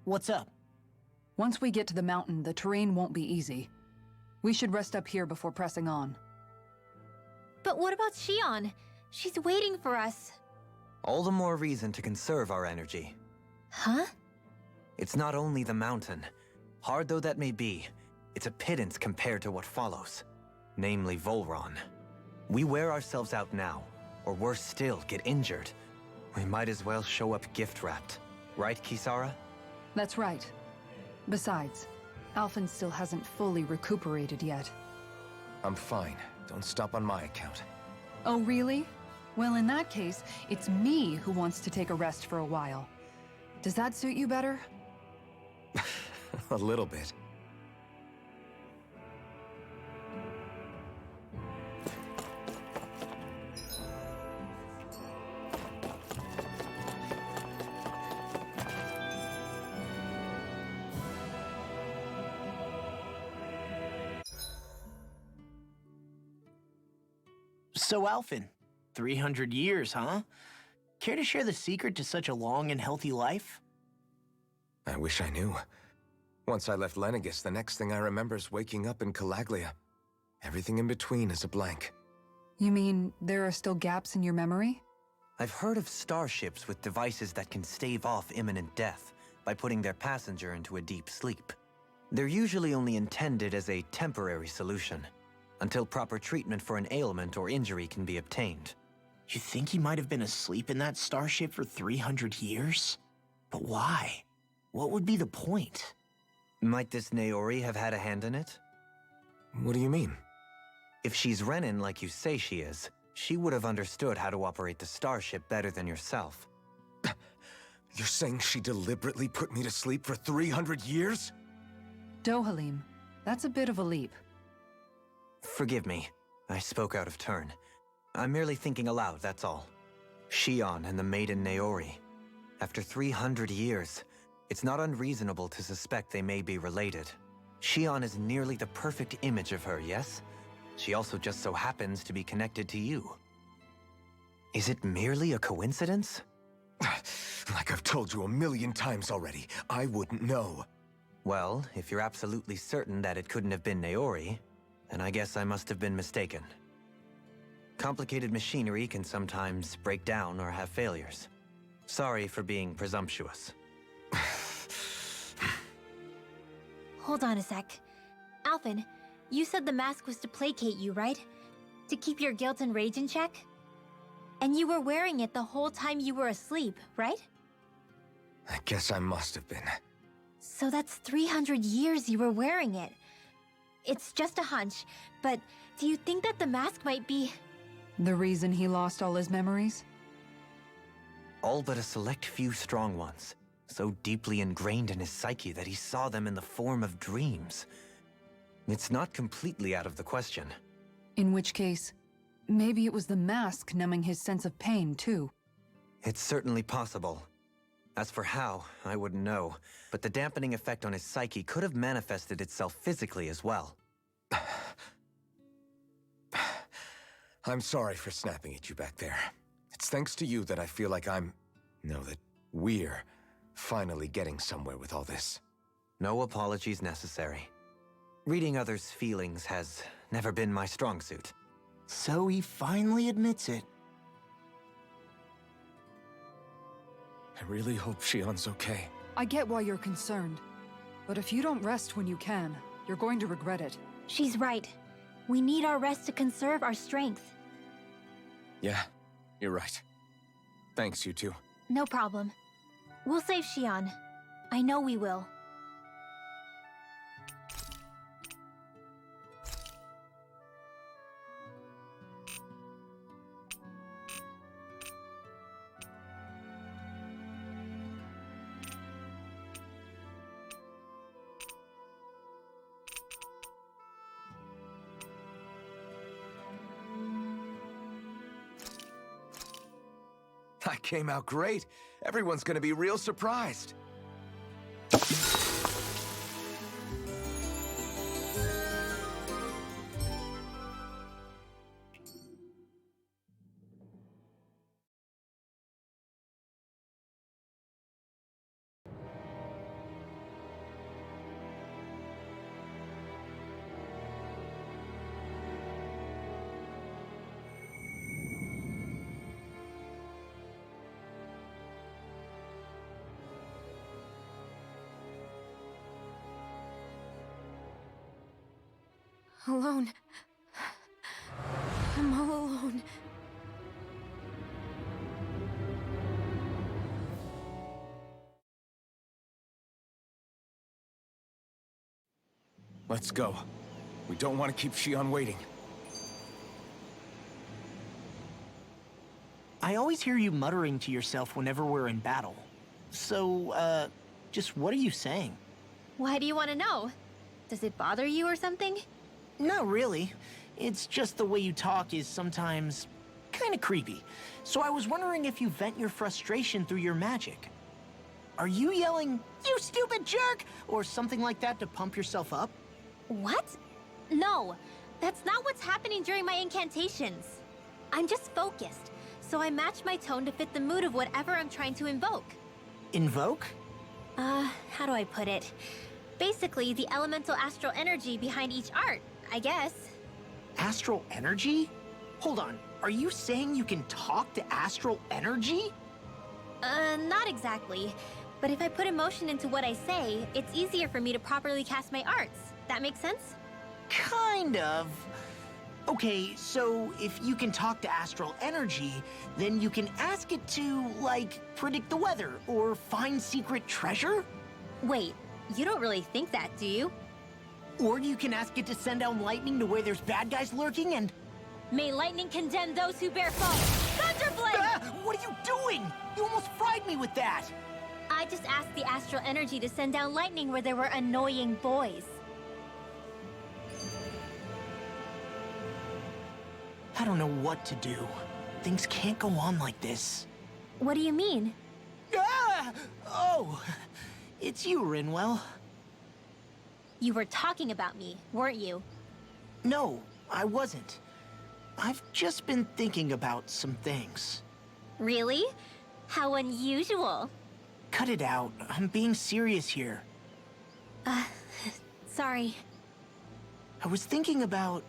What's up? Once we get to the mountain, the terrain won't be easy. We should rest up here before pressing on. But what about Shion? She's waiting for us. All the more reason to conserve our energy. Huh? It's not only the mountain. Hard though that may be, it's a pittance compared to what follows. Namely Volron. We wear ourselves out now, or worse still, get injured. We might as well show up gift-wrapped. Right, Kisara? That's right. Besides, Alphen still hasn't fully recuperated yet. I'm fine. Don't stop on my account. Oh, really? Well, in that case, it's me who wants to take a rest for a while. Does that suit you better? A little bit. So, Alphen, 300 years, huh? Care to share the secret to such a long and healthy life? I wish I knew. Once I left Lenegis, the next thing I remember is waking up in Calaglia. Everything in between is a blank. You mean there are still gaps in your memory? I've heard of starships with devices that can stave off imminent death by putting their passenger into a deep sleep. They're usually only intended as a temporary solution, until proper treatment for an ailment or injury can be obtained. You think he might have been asleep in that starship for 300 years? But why? What would be the point? Might this Naori have had a hand in it? What do you mean? If she's Renin like you say she is, she would have understood how to operate the starship better than yourself. You're saying she deliberately put me to sleep for 300 years? Dohalim, that's a bit of a leap. Forgive me. I spoke out of turn. I'm merely thinking aloud, that's all. Shion and the maiden Naori. After 300 years, it's not unreasonable to suspect they may be related. Shion is nearly the perfect image of her, yes? She also just so happens to be connected to you. Is it merely a coincidence? Like I've told you 1,000,000 times already, I wouldn't know. Well, if you're absolutely certain that it couldn't have been Naori, then I guess I must have been mistaken. Complicated machinery can sometimes break down or have failures. Sorry for being presumptuous. Hold on a sec. Alphen, you said the mask was to placate you, right? To keep your guilt and rage in check? And you were wearing it the whole time you were asleep, right? I guess I must have been. So that's 300 years you were wearing it. It's just a hunch, but do you think that the mask might be... The reason he lost all his memories? All but a select few strong ones, so deeply ingrained in his psyche that he saw them in the form of dreams. It's not completely out of the question. In which case, maybe it was the mask numbing his sense of pain, too. It's certainly possible. As for how, I wouldn't know, but the dampening effect on his psyche could have manifested itself physically as well. I'm sorry for snapping at you back there. It's thanks to you that I feel like that we're finally getting somewhere with all this. No apologies necessary. Reading others' feelings has never been my strong suit. So he finally admits it. I really hope Shion's okay. I get why you're concerned. But if you don't rest when you can, you're going to regret it. She's right. We need our rest to conserve our strength. Yeah, you're right. Thanks, you two. No problem. We'll save Shion. I know we will. That came out great. Everyone's gonna be real surprised. Alone. I'm all alone. Let's go. We don't want to keep Shion waiting. I always hear you muttering to yourself whenever we're in battle. So, just what are you saying? Why do you want to know? Does it bother you or something? Not really. It's just the way you talk is sometimes kind of creepy. So I was wondering if you vent your frustration through your magic. Are you yelling, "You stupid jerk," or something like that to pump yourself up? What? No, that's not what's happening during my incantations. I'm just focused, so I match my tone to fit the mood of whatever I'm trying to invoke. Invoke? How do I put it? Basically, the elemental astral energy behind each art, I guess. Astral energy? Hold on, are you saying you can talk to astral energy? Not exactly. But if I put emotion into what I say, it's easier for me to properly cast my arts. That makes sense? Kind of. Okay, so if you can talk to astral energy, then you can ask it to, like, predict the weather or find secret treasure? Wait, you don't really think that, do you? Or you can ask it to send down lightning to where there's bad guys lurking and... May lightning condemn those who bear false! Thunderblade! Ah, what are you doing? You almost fried me with that! I just asked the astral energy to send down lightning where there were annoying boys. I don't know what to do. Things can't go on like this. What do you mean? Ah! Oh, it's you, Rinwell. You were talking about me, weren't you? No, I wasn't. I've just been thinking about some things. Really? How unusual. Cut it out. I'm being serious here. Sorry. I was thinking about...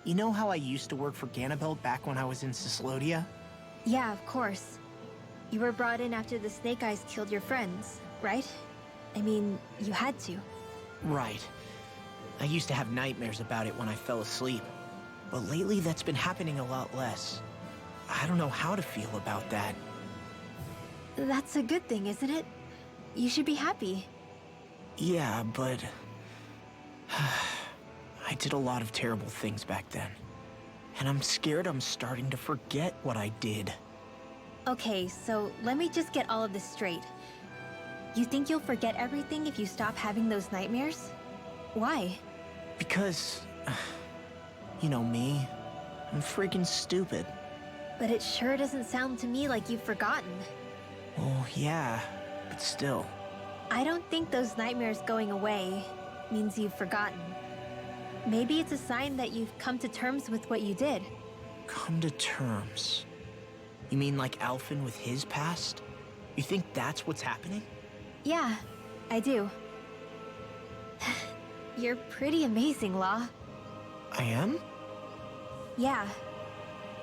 You know how I used to work for Ganabelt back when I was in Cyslodia? Yeah, of course. You were brought in after the Snake Eyes killed your friends, right? I mean, you had to. Right. I used to have nightmares about it when I fell asleep. But lately that's been happening a lot less. I don't know how to feel about that. That's a good thing, isn't it? You should be happy. Yeah, but... I did a lot of terrible things back then. And I'm scared I'm starting to forget what I did. Okay, so let me just get all of this straight. You think you'll forget everything if you stop having those nightmares? Why? Because... You know me. I'm freaking stupid. But it sure doesn't sound to me like you've forgotten. Well, yeah, but still. I don't think those nightmares going away means you've forgotten. Maybe it's a sign that you've come to terms with what you did. Come to terms. You mean like Alphen with his past? You think that's what's happening? Yeah, I do. You're pretty amazing, Law. I am? Yeah.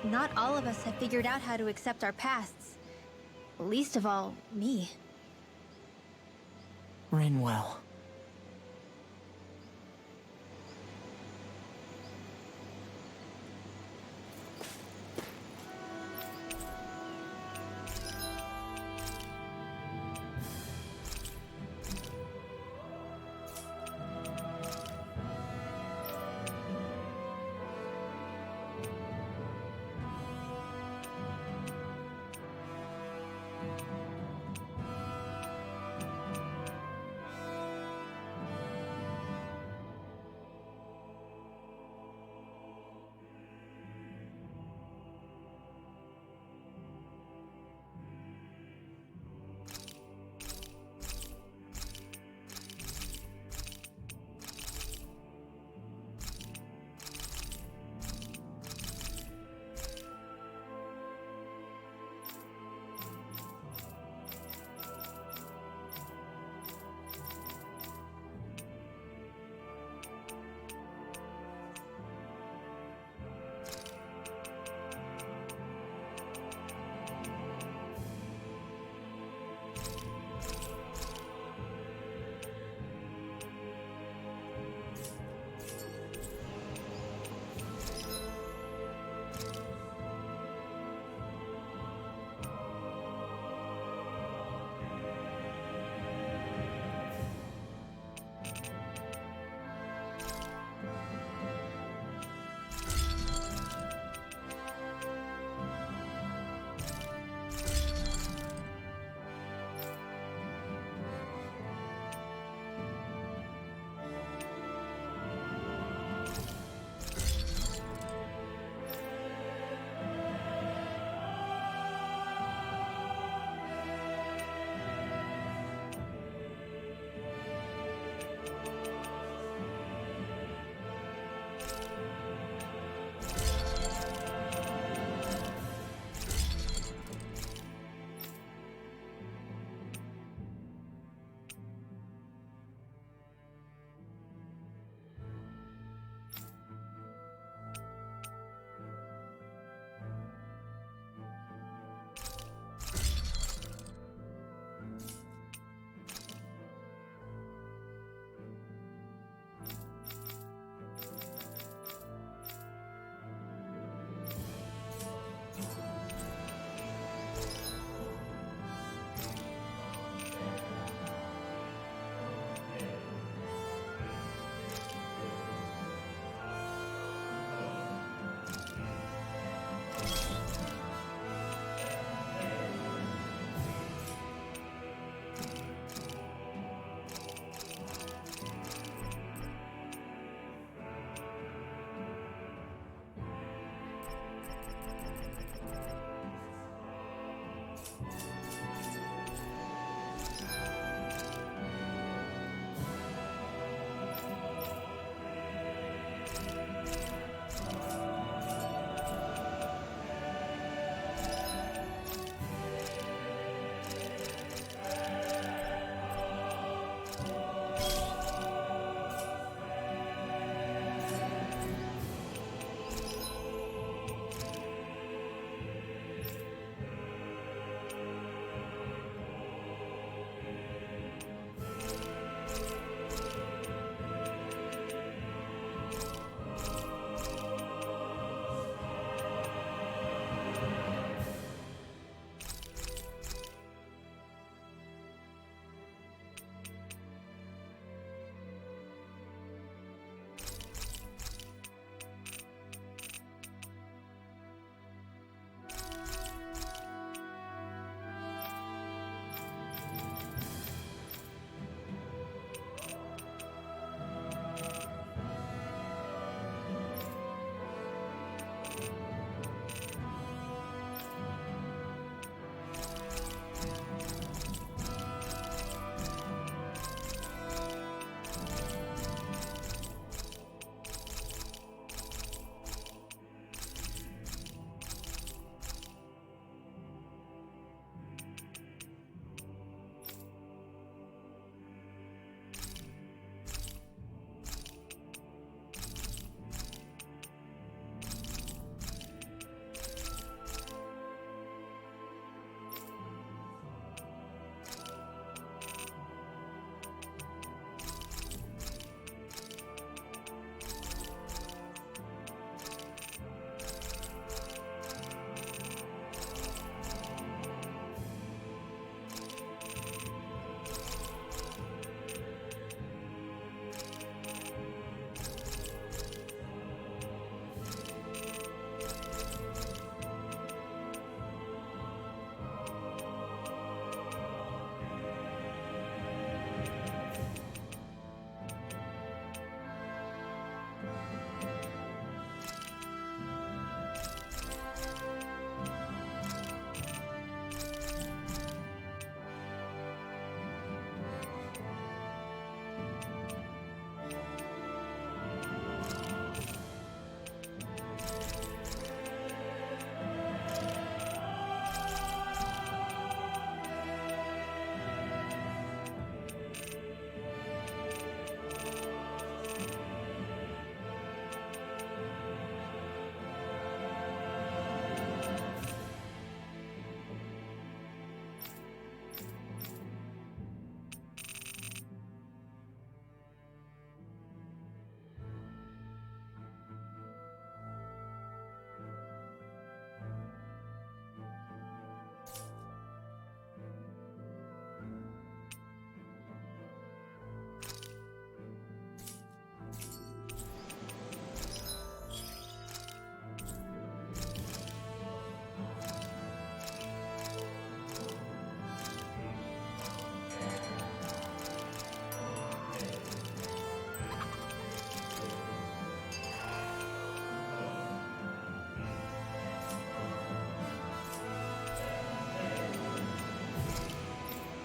Not all of us have figured out how to accept our pasts. Least of all, me. Rinwell.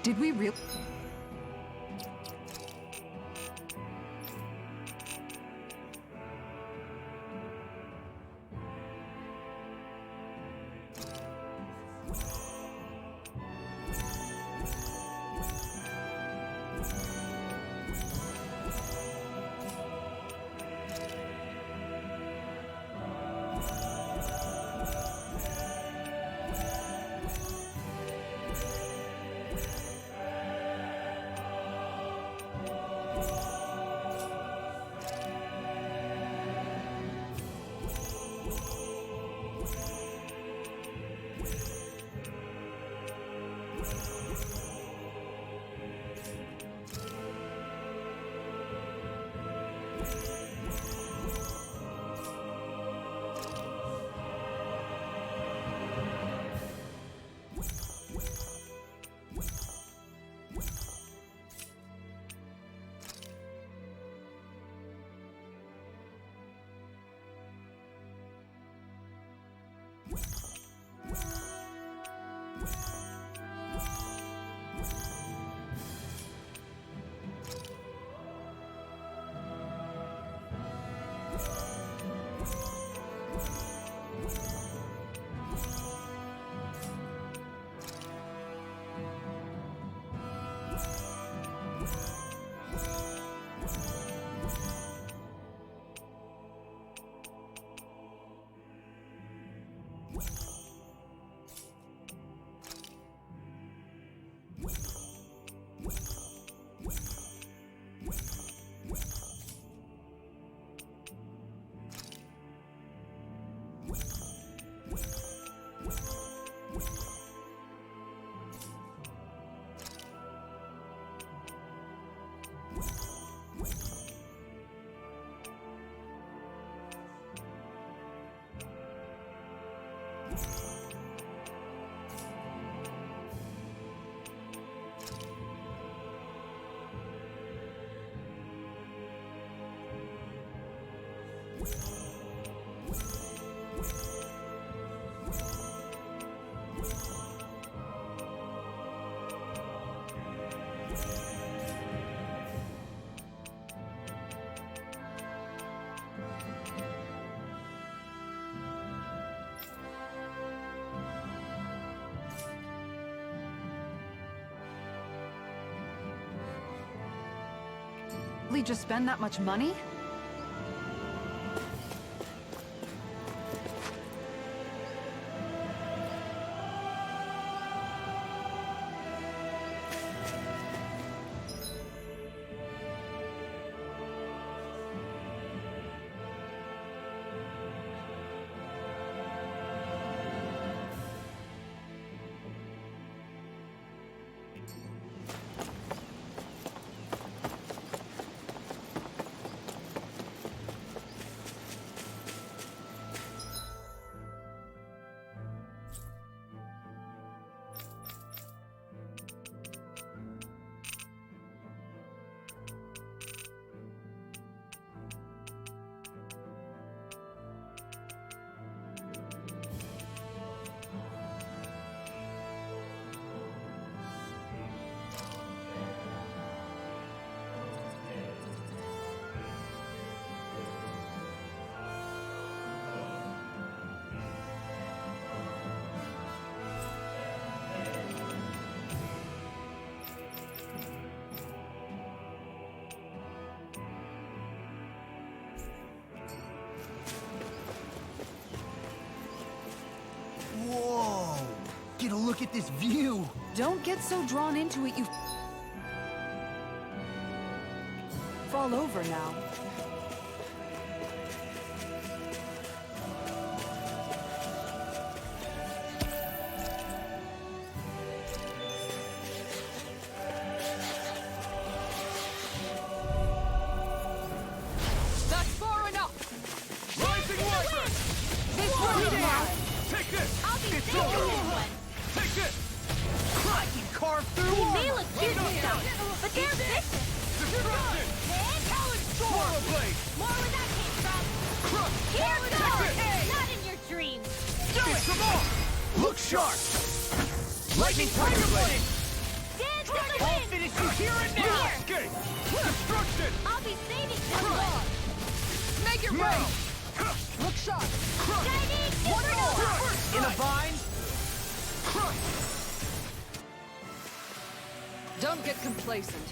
Did we really? Really just spend that much money? Whoa! Get a look at this view! Don't get so drawn into it, you fall over now. That's far enough! Rising Wyvern! This one's mine! Take this! I'll be It's taking over! this one! Take this! I can carve through He armor! may look cute and stuff, but they're vicious! Destruction! And Talon Storm! Aura Blade! More where that came from! Crush! Here goes! Hey! Not in your dreams! It's them all! Look sharp! Lightning Tiger Blade! Stand the I'll wind! finish you here and now! Escape! Destruction! I'll be saving this one! Make it rain! Look sharp! Shining Supernova! In a vine? Don't get complacent.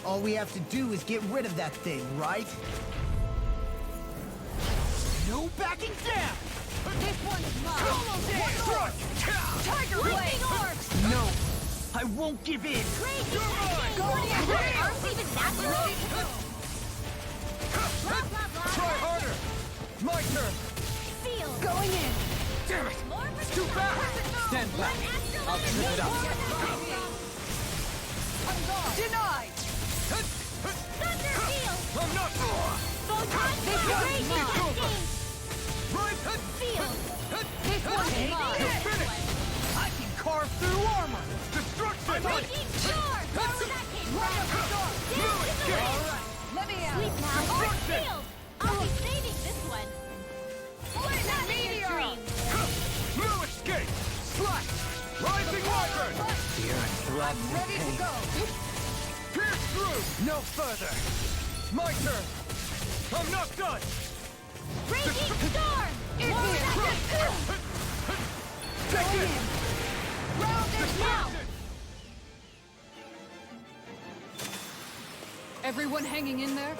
All we have to do is get rid of that thing, right? No backing down! This one's mine! Tiger Lightning Blade! orbs! No! I won't give in! Crazy Titan! Arms even that long? Blah, blah, blah. Try harder! My turn! Feel. Going in! Damn it! More for Too fast! Stand back! I'll trip it up! Denied! Thunder Field! I'm not... Photon This Crazy one's mine! Testing! Right! Field! This one's Take mine! this Finish! I can carve through armor! Destruction! Breaking Shore! Where was that came from? Dance in the wind! Let me out! Sleep now! Destruction! Field! I'll be saving this one! Lightning Not in a meteor! dream! No escape! Slash! Rising Wyvern! The earth throbs in Ready to pain. go! Pierce through! No further! My turn! I'm not done! Raging Storm! More that Take it! Round is now! Everyone hanging in there?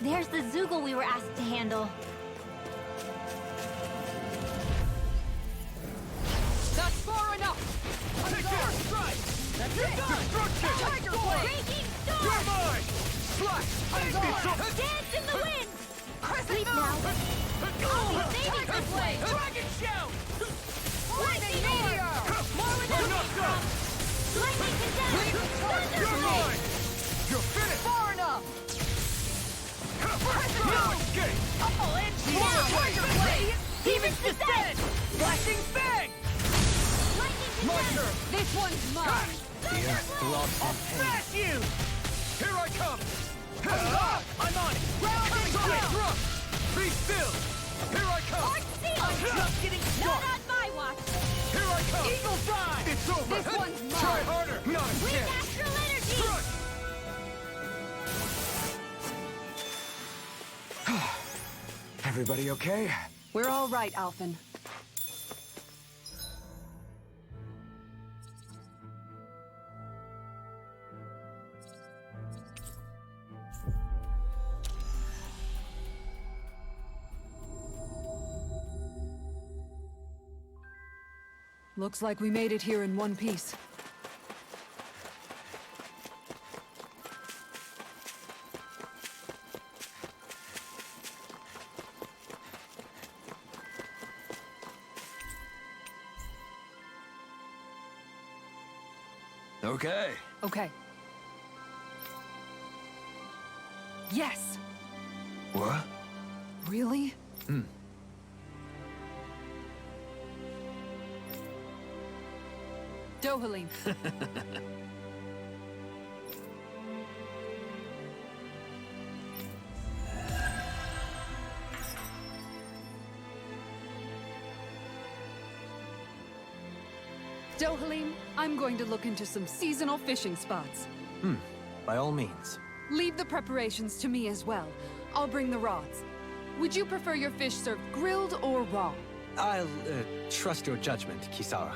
There's the Zoogle we were asked to handle. That's far enough! Take this! Strike! That's it! Destruction! Tiger Blade! Raging You're Storm! mine! Slash! Dance in the wind! Crescent now! Moon! Saving Tiger this Blade! one! Dragon shout! Lightning meteor! More with I'm not done! Lightning condemned! Thunder You're Blade! mine! You're finished! Far enough! No escape! Now! Tiger Blade! Demon's Descent! Flashing bang! Lightning My condemned! turn! This one's mine! The earth throbs in pain. Smash you! Here I come! I'm on it! Round is Coming down! thrust! Be still! Here I come! Heart Seal! I'm just getting Not started! on my watch! Here I come! Eagle dive! It's over! This one's mine. Try harder! Not a Weak chance! astral energy! Strike! Everybody okay? We're all right, Alphen. Looks like we made it here in one piece. Okay. Okay. Yes! What? Really? Dohalim. Dohalim, I'm going to look into some seasonal fishing spots. By all means. Leave the preparations to me as well. I'll bring the rods. Would you prefer your fish served grilled or raw? I'll trust your judgment, Kisara.